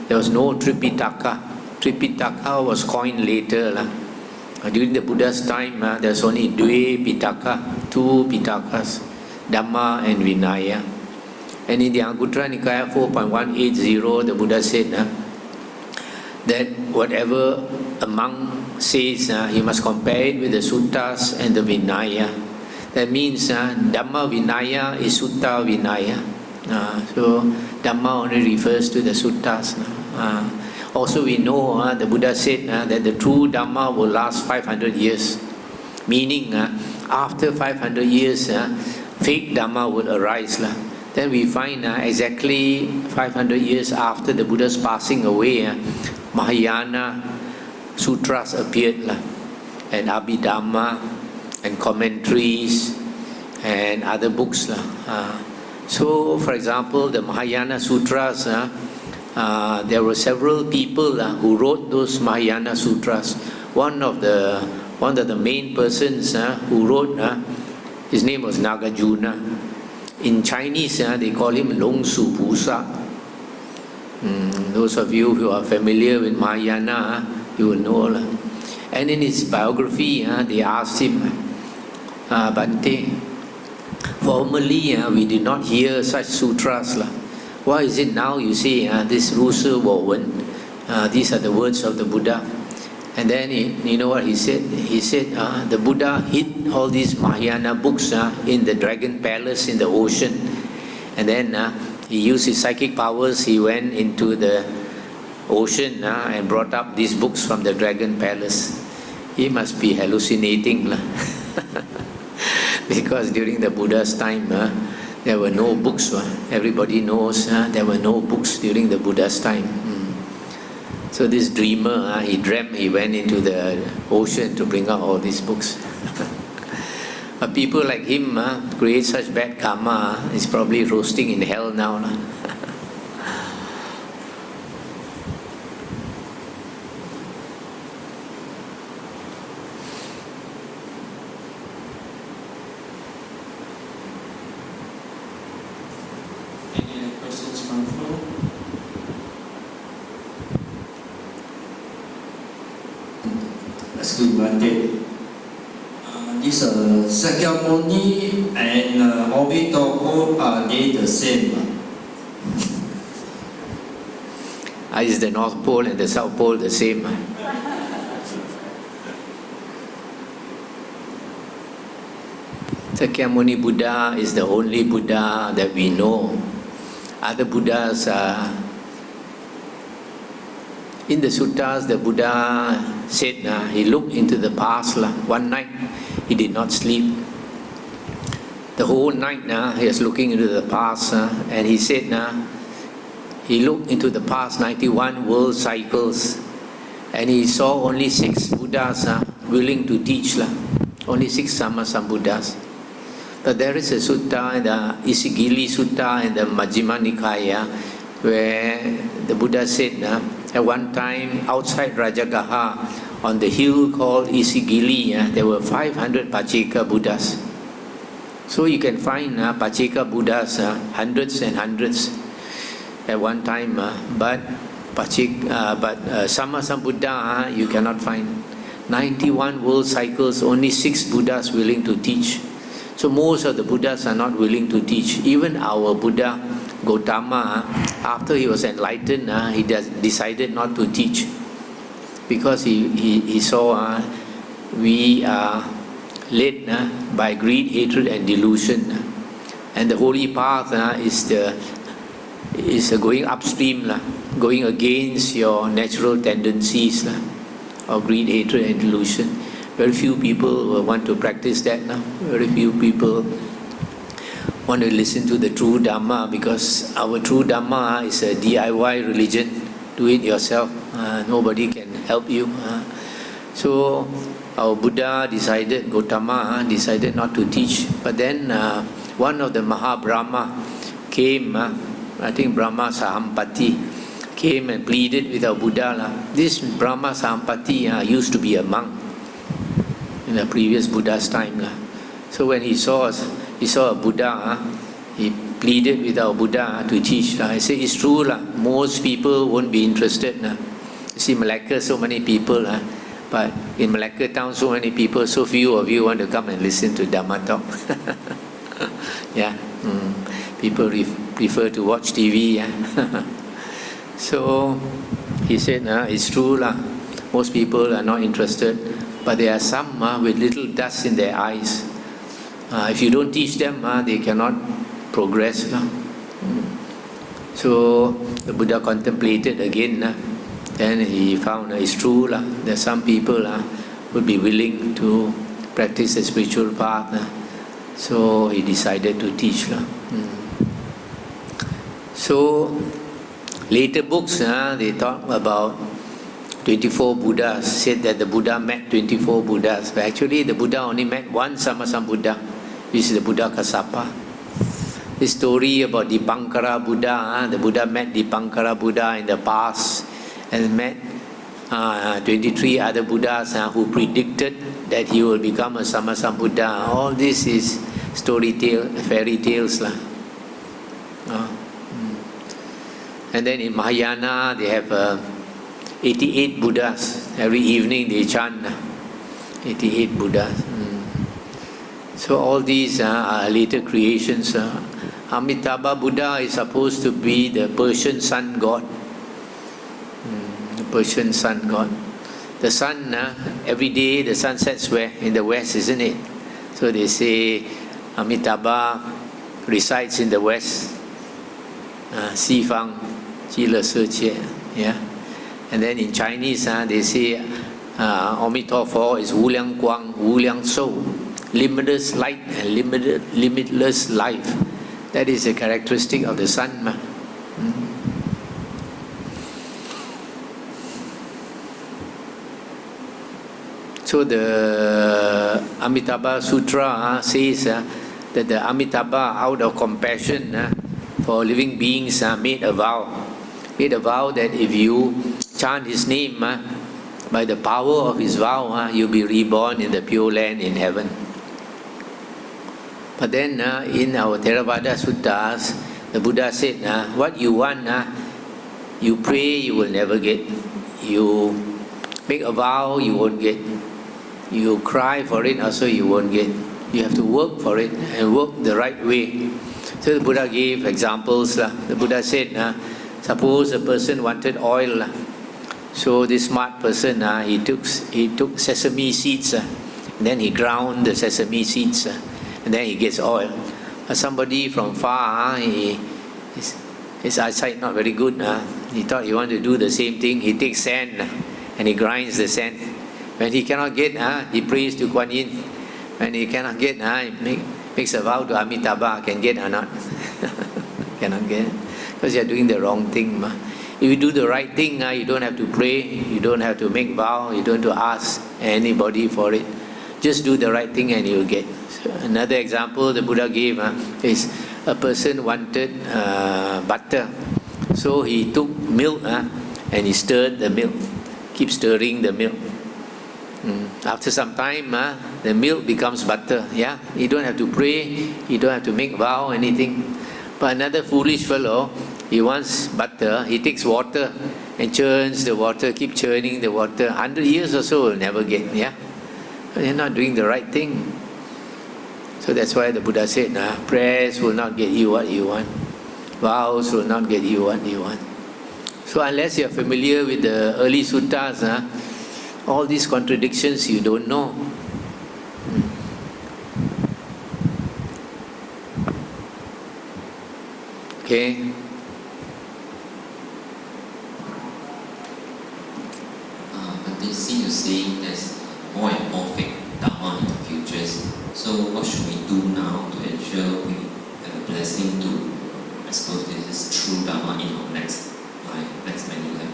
there was no Tripitaka. Tripitaka was coined later. During the Buddha's time, there was only Dve Pitaka, two Pitakas, Dhamma and Vinaya. And in the Anguttara Nikaya 4.180, the Buddha said that whatever a monk says, he must compare it with the suttas and the Vinaya. That means Dhamma Vinaya is Sutta Vinaya. So Dhamma only refers to the suttas. Also we know the Buddha said that the true Dhamma will last 500 years. Meaning after 500 years, fake Dhamma will arise. Then we find exactly 500 years after the Buddha's passing away, Mahayana Sutras appeared, and Abhidhamma, and commentaries, and other books. So, for example, the Mahayana Sutras, there were several people who wrote those Mahayana Sutras. One of the main persons who wrote, his name was Nagarjuna. In Chinese, they call him Long Su Pusa. Those of you who are familiar with Mahayana, you will know. And in his biography, they asked him, Bhante, formerly we did not hear such sutras. Why is it now you say this Rusa Woven? These are the words of the Buddha. And then you know what he said? He said the Buddha hid all these Mahayana books in the dragon palace in the ocean. And then he used his psychic powers, he went into the ocean and brought up these books from the dragon palace. He must be hallucinating. Because during the Buddha's time, there were no books. Everybody knows there were no books during the Buddha's time. So this dreamer, he dreamt he went into the ocean to bring out all these books. But people like him create such bad karma, he's probably roasting in hell now. Any other questions from the floor? Excuse Bhante. This Sakyamuni and Abhidhamma, are they the same? Is the North Pole and the South Pole the same? Sakyamuni Buddha is the only Buddha that we know. Other Buddhas are... In the suttas, the Buddha said he looked into the past. One night, he did not sleep. The whole night he was looking into the past, and he said he looked into the past 91 world cycles, and he saw only 6 Buddhas willing to teach. Only 6 Sammasambuddhas. But there is a sutta, the Isigili Sutta in the Majjhima Nikaya, where the Buddha said, at one time outside Rajagaha, on the hill called Isigili, there were 500 Pacheka Buddhas. So you can find Pacheka Buddhas, hundreds and hundreds at one time, but Sammasambuddha you cannot find. 91 world cycles, only 6 Buddhas willing to teach. So most of the Buddhas are not willing to teach. Even our Buddha Gautama, after he was enlightened, he decided not to teach, because he saw we are led by greed, hatred and delusion, and the holy path is going upstream, going against your natural tendencies of greed, hatred and delusion. Very few people want to practice that now. Very few people want to listen to the true Dhamma, because our true Dhamma is a DIY religion. Do it yourself. Nobody can help you. So our Buddha decided, Gautama decided not to teach. But then one of the Mahabrahma came, I think Brahma Sahampati, came and pleaded with our Buddha. This Brahma Sahampati used to be a monk in the previous Buddha's time. So when he saw a Buddha, he pleaded with our Buddha to teach. I say, it's true, most people won't be interested. You see, Malacca, so many people, but in Malacca town, so many people, so few of you want to come and listen to Dhamma talk. Yeah, people prefer to watch TV. So he said, it's true, most people are not interested, but there are some with little dust in their eyes. If you don't teach them, they cannot progress. So the Buddha contemplated again. Then he found it's true that some people would be willing to practice the spiritual path. So he decided to teach. So later books, they talk about 24 Buddhas, said that the Buddha met 24 Buddhas. But actually the Buddha only met one Sammasambuddha, which is the Buddha Kassapa. This story about Dipankara Buddha, the Buddha met Dipankara Buddha in the past and met 23 other Buddhas who predicted that he will become a Sammasambuddha. All this is fairy tales. And then in Mahayana, they have 88 Buddhas. Every evening they chant 88 Buddhas. So all these are later creations. Amitabha Buddha is supposed to be the Persian sun god. The Persian sun god. The sun, every day the sun sets where? In the west, isn't it? So they say Amitabha resides in the west. Xifang, Jila Sechie. Yeah. And then in Chinese, they say Amitofo is Wu Liang Guang, Wu Liang Shou, limitless light and limitless life. That is a characteristic of the sun. So the Amitabha Sutra says that the Amitabha, out of compassion for living beings, made a vow that if you chant his name, by the power of his vow, you'll be reborn in the pure land in heaven. But then in our Theravada Suttas, the Buddha said, what you want, you pray, you will never get. You make a vow, you won't get. You cry for it, also you won't get. You have to work for it and work the right way. So the Buddha gave examples. The Buddha said, suppose a person wanted oil. So this smart person, he took sesame seeds, and then he ground the sesame seeds, and then he gets oil. Somebody from far, his eyesight not very good. He thought he wanted to do the same thing. He takes sand and he grinds the sand. When he cannot get, he prays to Kuan Yin. When he cannot get, he makes a vow to Amitabha, can get or not? Cannot get, because you are doing the wrong thing. If you do the right thing, you don't have to pray, you don't have to make vow, you don't have to ask anybody for it. Just do the right thing and you'll get. So another example the Buddha gave is a person wanted butter. So he took milk and he stirred the milk. Keep stirring the milk. After some time, the milk becomes butter. Yeah, you don't have to pray, you don't have to make vow, anything. But another foolish fellow, he wants butter, he takes water and churns the water, keep churning the water. 100 years or so will never get. Yeah, but you're not doing the right thing. So that's why the Buddha said, prayers will not get you what you want. Vows will not get you what you want. So unless you're familiar with the early suttas, all these contradictions you don't know. Okay. But they see you saying there's more and more fake Dhamma in the futures. So what should we do now to ensure we have a blessing to expose this true Dhamma in our next life, next many life?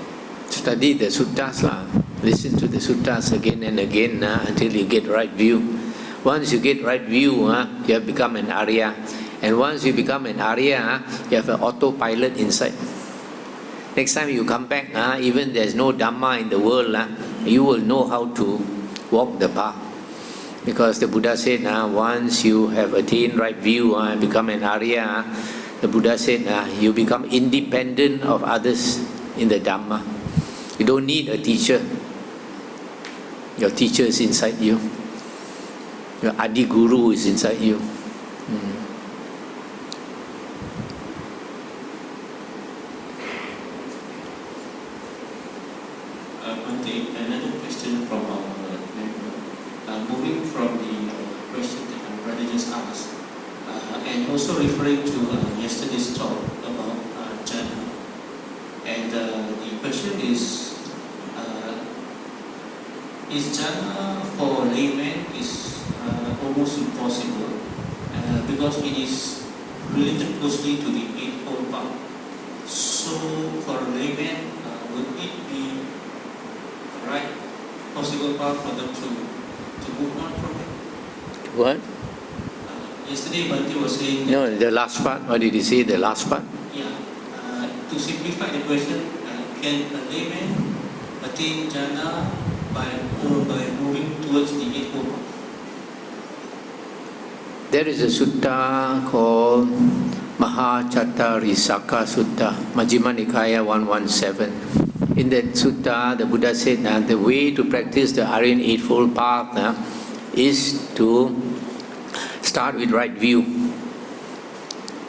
Study the suttas lah. Listen to the suttas again and again until you get right view. Once you get right view, you have become an Arya. And once you become an Arya, you have an autopilot inside. Next time you come back, even there's no Dhamma in the world, you will know how to walk the path. Because the Buddha said, once you have attained right view and become an Arya, the Buddha said, you become independent of others in the Dhamma. You don't need a teacher. Your teacher is inside you. Your Adi Guru is inside you. Bhante, another question from our member. Moving from the question that our brother just asked, and also referring to yesterday's talk about jhana. And the question is jhana for layman is almost impossible because it is related closely to the Eightfold Path. So for a layman, would it be the right possible path for them to move on from it? What? Yesterday Bhante was saying that, No, the last part. What did he say? The last part? yeah, to simplify the question, can a layman attain jhana by moving towards the Eightfold Path? There is a sutta called Mahachattarisaka Sutta, Majjhima Nikaya 117. In that sutta, the Buddha said that the way to practice the Aryan Eightfold Path is to start with right view.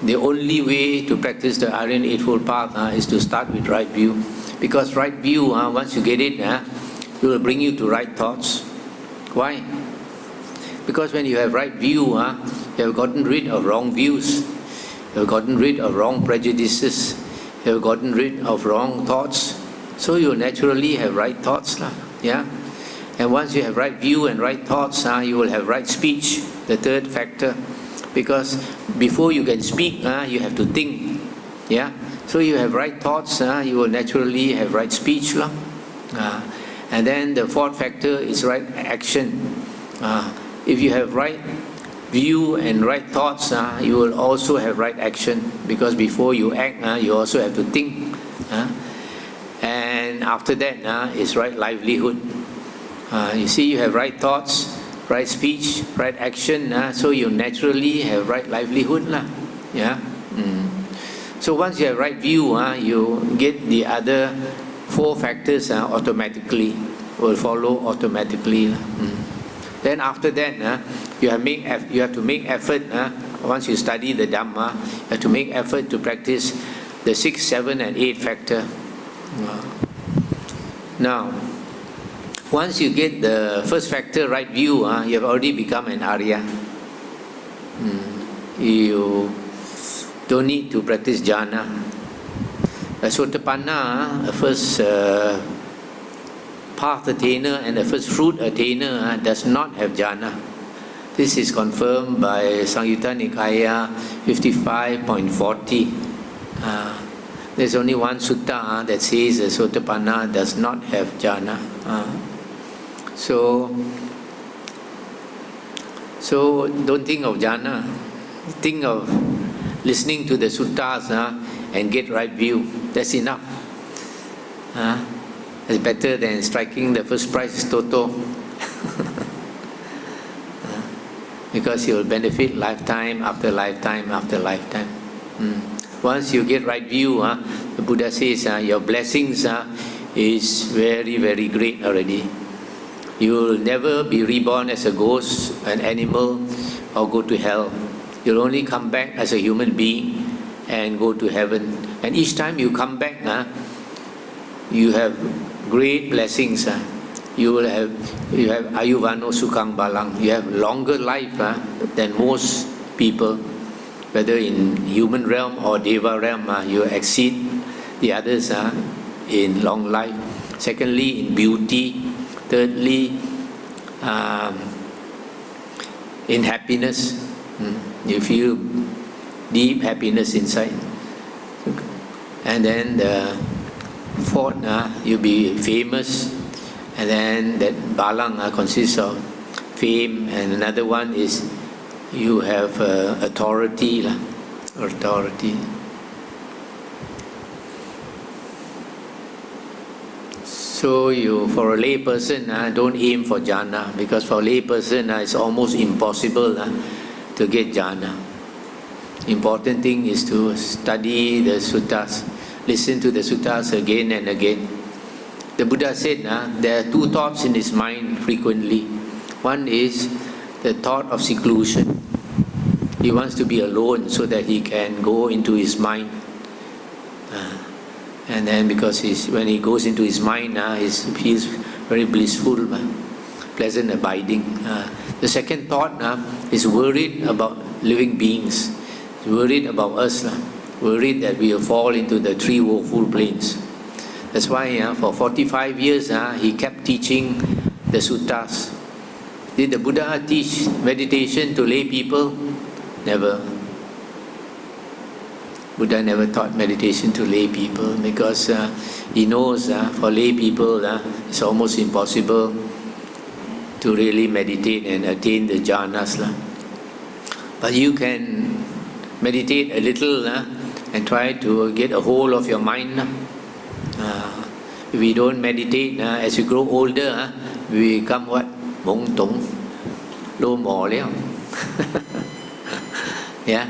The only way to practice the Aryan Eightfold Path is to start with right view. Because right view, once you get it, it will bring you to right thoughts. Why? Because when you have right view, you have gotten rid of wrong views. You have gotten rid of wrong prejudices. You have gotten rid of wrong thoughts. So you naturally have right thoughts. Yeah? And once you have right view and right thoughts, you will have right speech, the third factor. Because before you can speak, you have to think. Yeah? So you have right thoughts, you will naturally have right speech. And then the fourth factor is right action. If you have right view and right thoughts, you will also have right action. Because before you act, you also have to think. And after that is right livelihood. You see, you have right thoughts, right speech, right action, so you naturally have right livelihood. Yeah? So once you have right view, you get the other four factors automatically, will follow automatically. Then after that, you have to make effort. Once you study the Dhamma, you have to make effort to practice the 6, 7 and 8 factor. Now, once you get the first factor right view, you have already become an Arya. You don't need to practice jhana. A Sotapanna, a first path attainer and the first fruit attainer does not have jhana. This is confirmed by Samyutta Nikaya 55.40. There's only one sutta that says a Sotapanna does not have jhana. So So don't think of jhana. Think of listening to the suttas and get right view. That's enough. It's better than striking the first prize Toto. Because you will benefit lifetime after lifetime after lifetime. Once you get right view, the Buddha says your blessings is very, very great already. You will never be reborn as a ghost, an animal, or go to hell. You'll only come back as a human being and go to heaven. And each time you come back, you have great blessings. You have ayuvano sukhang balang. You have longer life than most people. Whether in human realm or deva realm, you exceed the others in long life. Secondly, in beauty. Thirdly, in happiness. You feel deep happiness inside. And then the fourth, you'll be famous. And then that balang consists of fame. And another one is you have authority. Authority. So for a lay person, don't aim for jhana, because for a lay person it's almost impossible to get jhana. Important thing is to study the suttas, listen to the suttas again and again. The Buddha said there are two thoughts in his mind frequently. One is the thought of seclusion. He wants to be alone so that he can go into his mind. And then because when he goes into his mind, he feels very blissful, pleasant abiding. The second thought is worried about living beings, worried about us, worried that we will fall into the three woeful planes. That's why for 45 years he kept teaching the suttas. Did the Buddha teach meditation to lay people? Never. Buddha never taught meditation to lay people, because he knows for lay people it's almost impossible to really meditate and attain the jhanas. But you can meditate a little and try to get a hold of your mind. If we don't meditate, as we grow older, we become what? Mông tùng, lô mò liao. Yeah.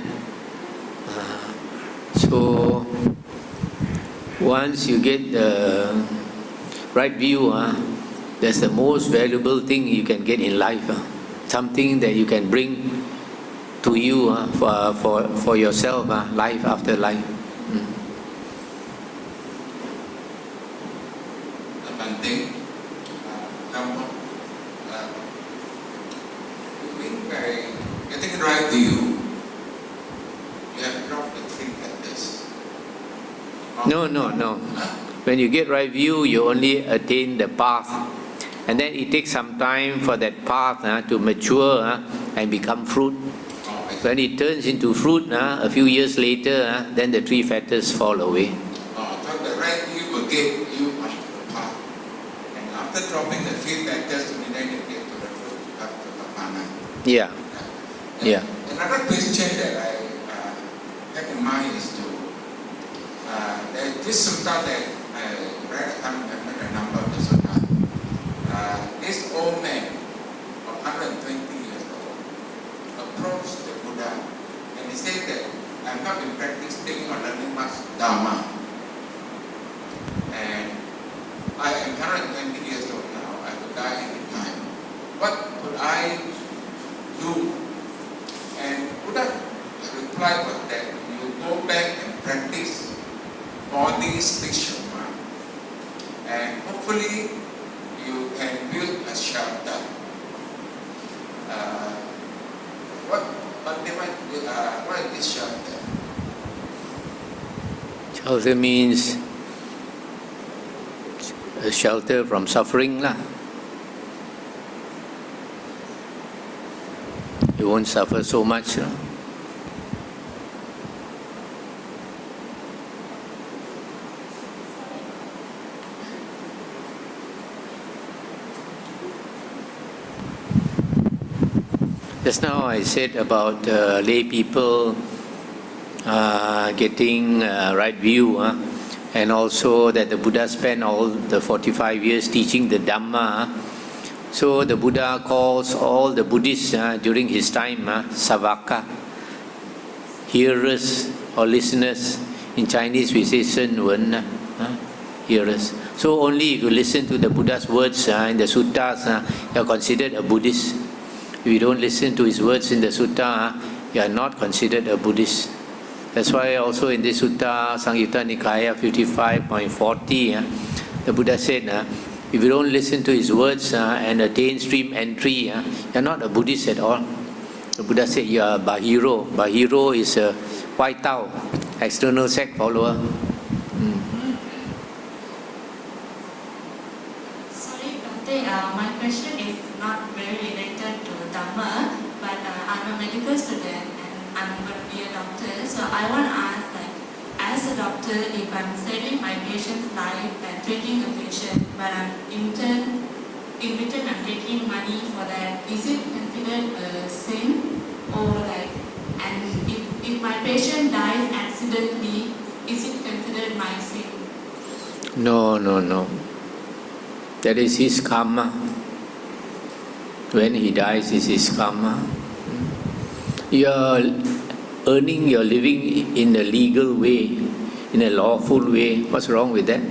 So once you get the right view, that's the most valuable thing you can get in life. Something that you can bring to you for yourself, life after life. Bhante, by getting the right view, you have dropped the three factors. No. When you get right view, you only attain the path. And then it takes some time for that path to mature and become fruit. When it turns into fruit, a few years later, then the three factors fall away. So the right view will give you much of the path. And after dropping the three factors, then you get to the fruit, to the mana. Yeah. Yeah. Another question that I have in mind is this sutta that I read, I can't remember the number of the sutta. This old man of 120 years old approached the Buddha and he said that I've not been practicing or learning much Dhamma. And I am 120 years old now, I will die any time. What could I do? And Buddha replied was that you go back and practice body, speech, and mind. And hopefully you can build a shelter. What is this shelter? Shelter means a shelter from suffering. You won't suffer so much. Just now I said about lay people getting right view, and also that the Buddha spent all the 45 years teaching the Dhamma. So the Buddha calls all the Buddhists during his time Savaka, hearers or listeners. In Chinese we say Sen Wen, hearers. So only if you listen to the Buddha's words in the suttas, you are considered a Buddhist. If you don't listen to his words in the sutta, you are not considered a Buddhist. That's why also in this sutta, Samyutta Nikaya 55.40, the Buddha said, if you don't listen to his words and attain stream entry, you are not a Buddhist at all. The Buddha said you are a Bahiro. Bahiro is a white Tao, external sect follower. Sorry, Bhante, my question is not very related to Dhamma, but I'm a medical student and I'm going to be a doctor. So I want to ask, like, as a doctor, if I'm saving my patient's life and treating a patient, but in return I'm taking money for that, is it considered a sin? Or like, and if my patient dies accidentally, is it considered my sin? No. That is his karma. When he dies, is his karma. You are earning your living in a legal way, in a lawful way. What's wrong with that?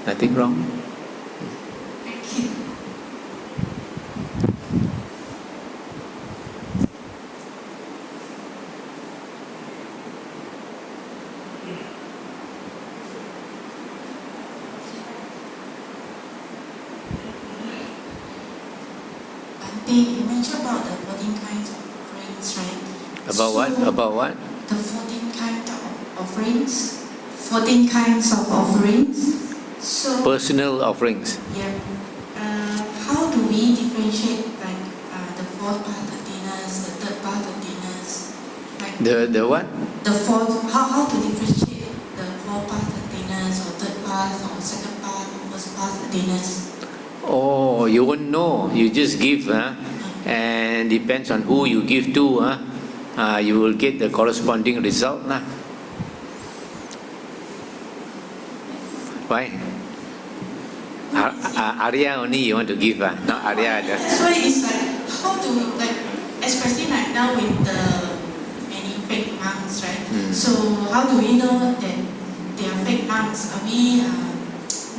Nothing wrong. Thank you. You mentioned about the 14 kinds of offerings, right? About what? About what? The 14 kinds of offerings. 14 kinds of offerings. So, Personal offerings. yeah. How do we differentiate like the fourth path of dinners, the third path of dinners? Like The what? the fourth, how to differentiate the fourth path of dinners or third path or second path or first path of dinners? Oh, you won't know. You just give, and depends on who you give to, you will get the corresponding result. Why? Arya only you want to give, not Arya. That's why it's like, how do we, like, especially like now with the many fake monks, right? So how do we know that they are fake monks? Are we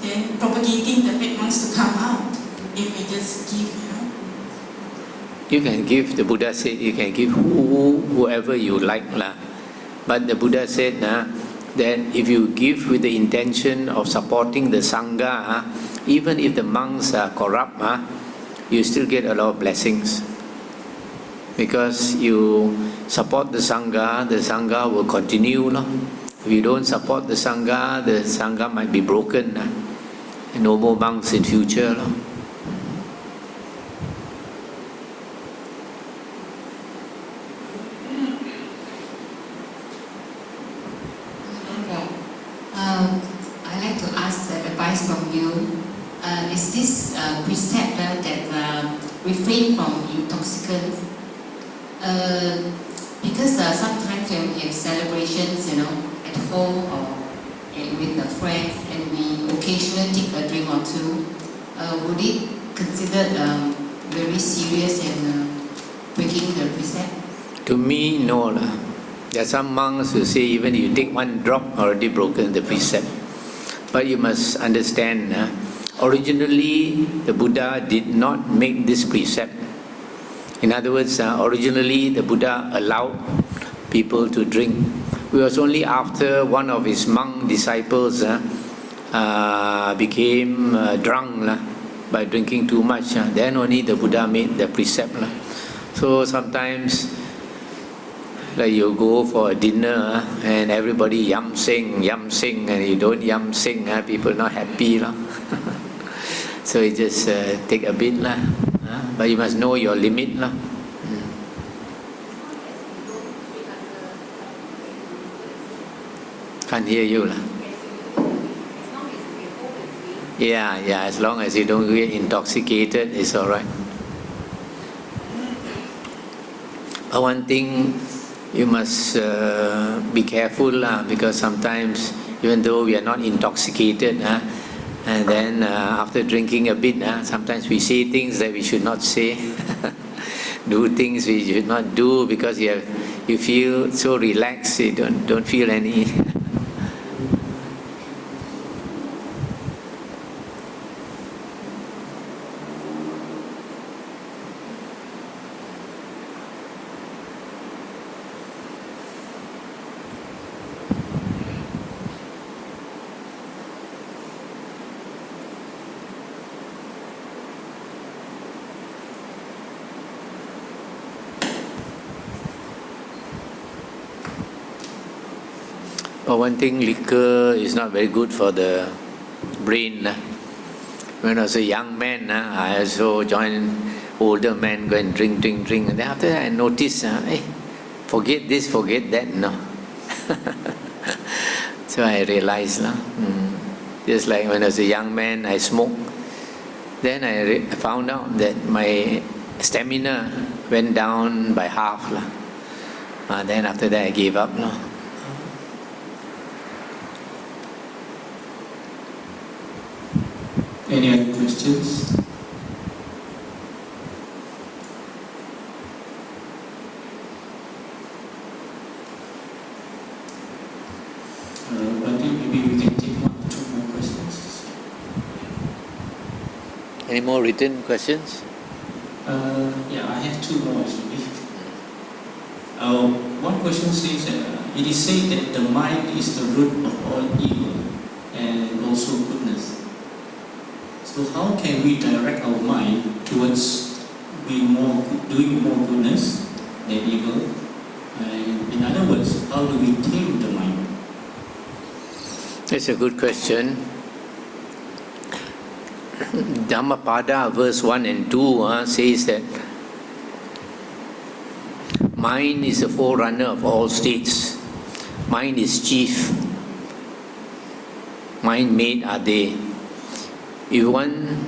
then propagating the fake monks to come out if we just give, You can give, the Buddha said, you can give whoever you like. But the Buddha said that if you give with the intention of supporting the Sangha, even if the monks are corrupt, you still get a lot of blessings. Because you support the Sangha will continue. If you don't support the Sangha might be broken. And no more monks in future. I'd like to ask advice from you. Is this precept that refrain from intoxicants? Because sometimes when we have celebrations, at home or with the friends, and we occasionally take a drink or two, would it considered very serious and breaking the precept? To me, no. There are some monks who say even if you take one drop, already broken the precept. But you must understand, originally the Buddha did not make this precept. In other words, originally the Buddha allowed people to drink. It was only after one of his monk disciples became drunk by drinking too much. Then only the Buddha made the precept. So sometimes, like you go for a dinner and everybody yam sing, and you don't yam sing, people not happy. So you just take a bit. But you must know your limit. Can't hear you. Yeah, as long as you don't get intoxicated, it's alright. One thing you must be careful because sometimes, even though we are not intoxicated, and then after drinking a bit, sometimes we say things that we should not say, do things we should not do because you feel so relaxed, you don't feel any. But one thing, liquor is not very good for the brain. When I was a young man, I also joined older men, go and drink. And then after that I noticed, hey, forget this, forget that, no. So I realized, just like when I was a young man, I smoked. Then I found out that my stamina went down by half. Then after that I gave up. Any other questions? Bhante, maybe we can take 1 or 2 more questions. Any more written questions? Yeah, I have 2 more actually. One question says, it is said that the mind is the root of all evil and also goodness. So how can we direct our mind towards doing more goodness than evil? And in other words, how do we tame the mind? That's a good question. Dhammapada verse 1 and 2 says that mind is the forerunner of all states. Mind is chief. Mind made are they. If one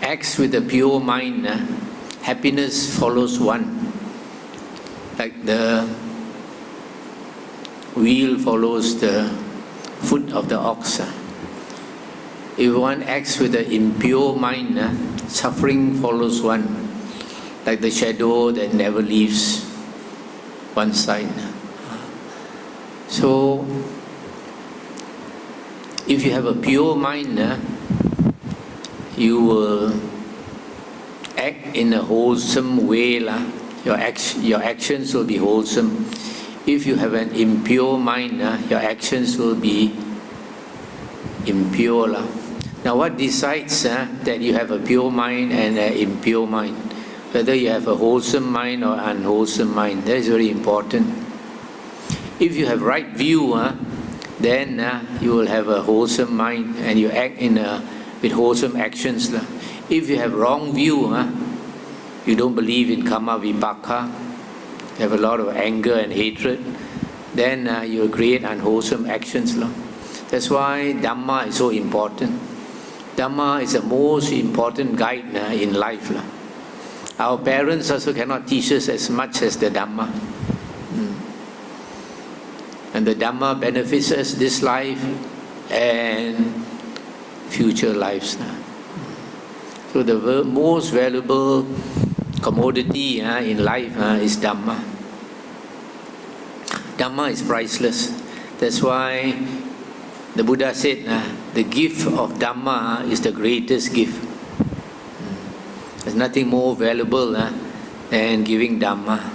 acts with a pure mind, happiness follows one. Like the wheel follows the foot of the ox. If one acts with an impure mind, suffering follows one. Like the shadow that never leaves one side. So, if you have a pure mind, you will act in a wholesome way. Your actions will be wholesome. If you have an impure mind, your actions will be impure. Now what decides that you have a pure mind and an impure mind? Whether you have a wholesome mind or unwholesome mind, that is very important. If you have right view, then you will have a wholesome mind and you act with wholesome actions. If you have wrong view, you don't believe in karma vipaka, you have a lot of anger and hatred, then you will create unwholesome actions. That's why Dhamma is so important. Dhamma is the most important guide in life. Our parents also cannot teach us as much as the Dhamma. And the Dhamma benefits us this life and future lives. So the most valuable commodity in life is Dhamma. Dhamma is priceless. That's why the Buddha said, the gift of Dhamma is the greatest gift. There's nothing more valuable than giving Dhamma.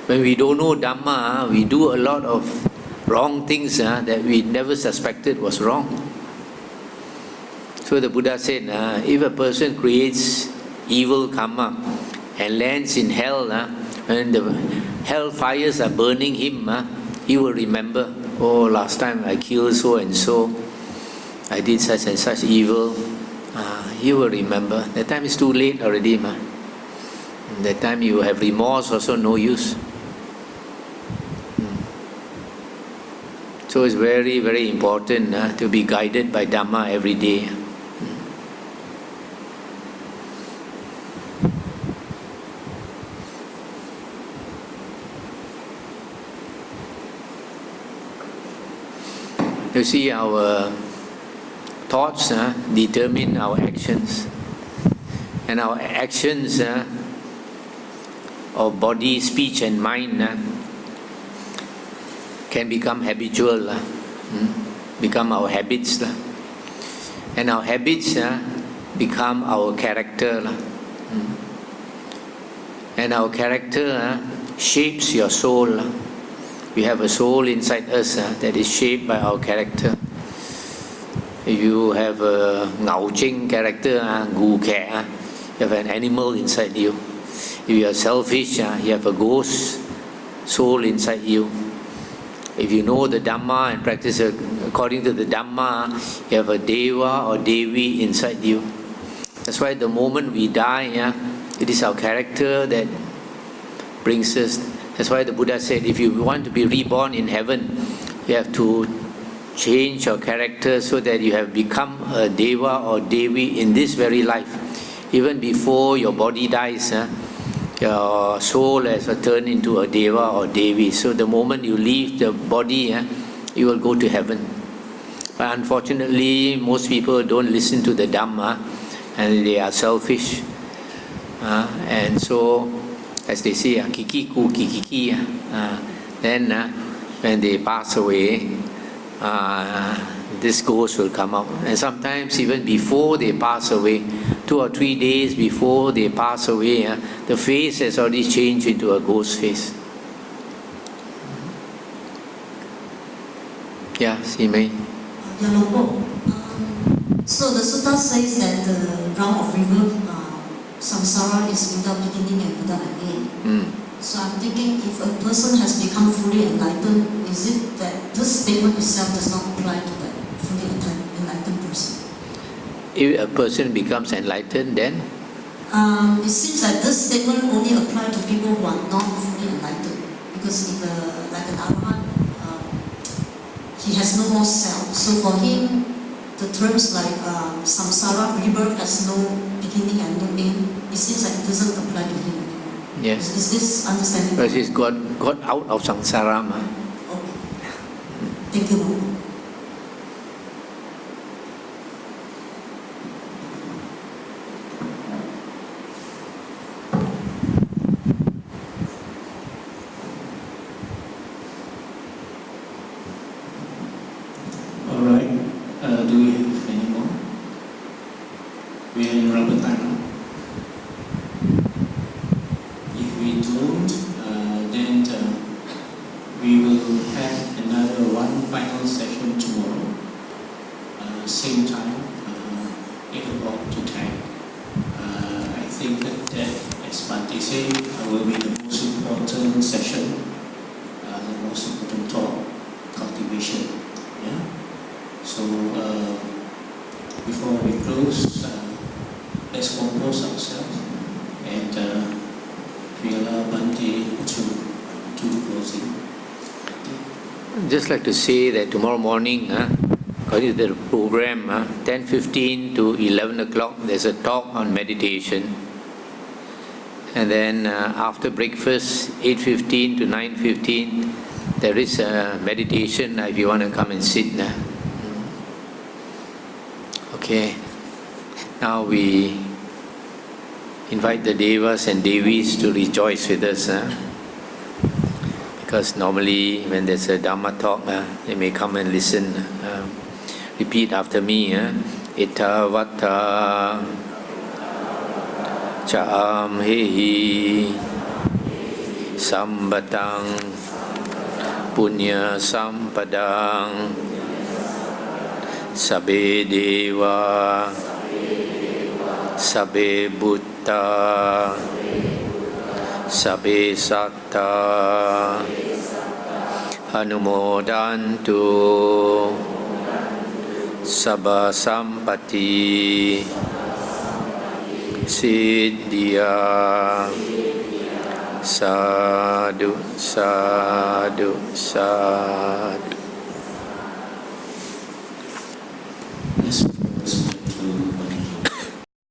When we don't know Dhamma, we do a lot of wrong things that we never suspected was wrong. So the Buddha said, if a person creates evil karma and lands in hell, when the hell fires are burning him, he will remember, oh, last time I killed so and so, I did such and such evil. He will remember. That time is too late already. That time you have remorse, also no use. So it's very, very important to be guided by Dhamma every day. You see, our thoughts determine our actions, and our actions of body, speech and mind can become habitual, become our habits, and our habits become our character, and our character shapes your soul. We have a soul inside us that is shaped by our character. If you have a ngao ching character, gu khe, you have an animal inside you. If you are selfish, you have a ghost soul inside you. If you know the Dhamma and practice according to the Dhamma, you have a Deva or Devi inside you. That's why the moment we die, it is our character that brings us. That's why the Buddha said, if you want to be reborn in heaven, you have to change your character so that you have become a Deva or Devi in this very life. Even before your body dies, your soul has turned into a Deva or Devi. So the moment you leave the body, you will go to heaven. But unfortunately, most people don't listen to the Dhamma and they are selfish. And so, as they say, kikiku kikiki. Then when they pass away, this ghost will come out. And sometimes even before they pass away, 2 or 3 days before they pass away, the face has already changed into a ghost face. Yeah, see me? So the sutta says that the round of river samsara is without beginning and without an end. So I'm thinking, if a person has become fully enlightened, is it that this statement itself does not apply to that fully enlightened person? If a person becomes enlightened, then? It seems like this statement only applies to people who are not fully enlightened. Because if like an arhat, he has no more self. So for him, the terms like samsara, rebirth, has no beginning and no end, it seems like it doesn't apply to him anymore. Yes. Is this understanding? Because he's got out of samsara. Okay. Thank you. All right. Do we have any more? We are in rubber time now. If we don't, then we will have another one final session tomorrow. Same time, 8 o'clock to 10. I think that as Bhante said, will be the most important session, the most important talk, cultivation. Yeah. So before we close, let's compose ourselves and we allow Bhante to do the closing. I'd just like to say that tomorrow morning, according to the program, 10:15 to 11 o'clock, there's a talk on meditation. And then after breakfast, 8:15 to 9:15, there is a meditation if you want to come and sit. Okay. Now we invite the Devas and Devis to rejoice with us. Because normally when there's a Dhamma talk, they may come and listen. Repeat after me. Itavata Cha'amhehi Sambatang Punya Sampadang Sabe Deva Sabe Bhutta Sabe Satta Hanumodantu Sabba Sampati Siddhya Sadhu Sadhu Sadhu.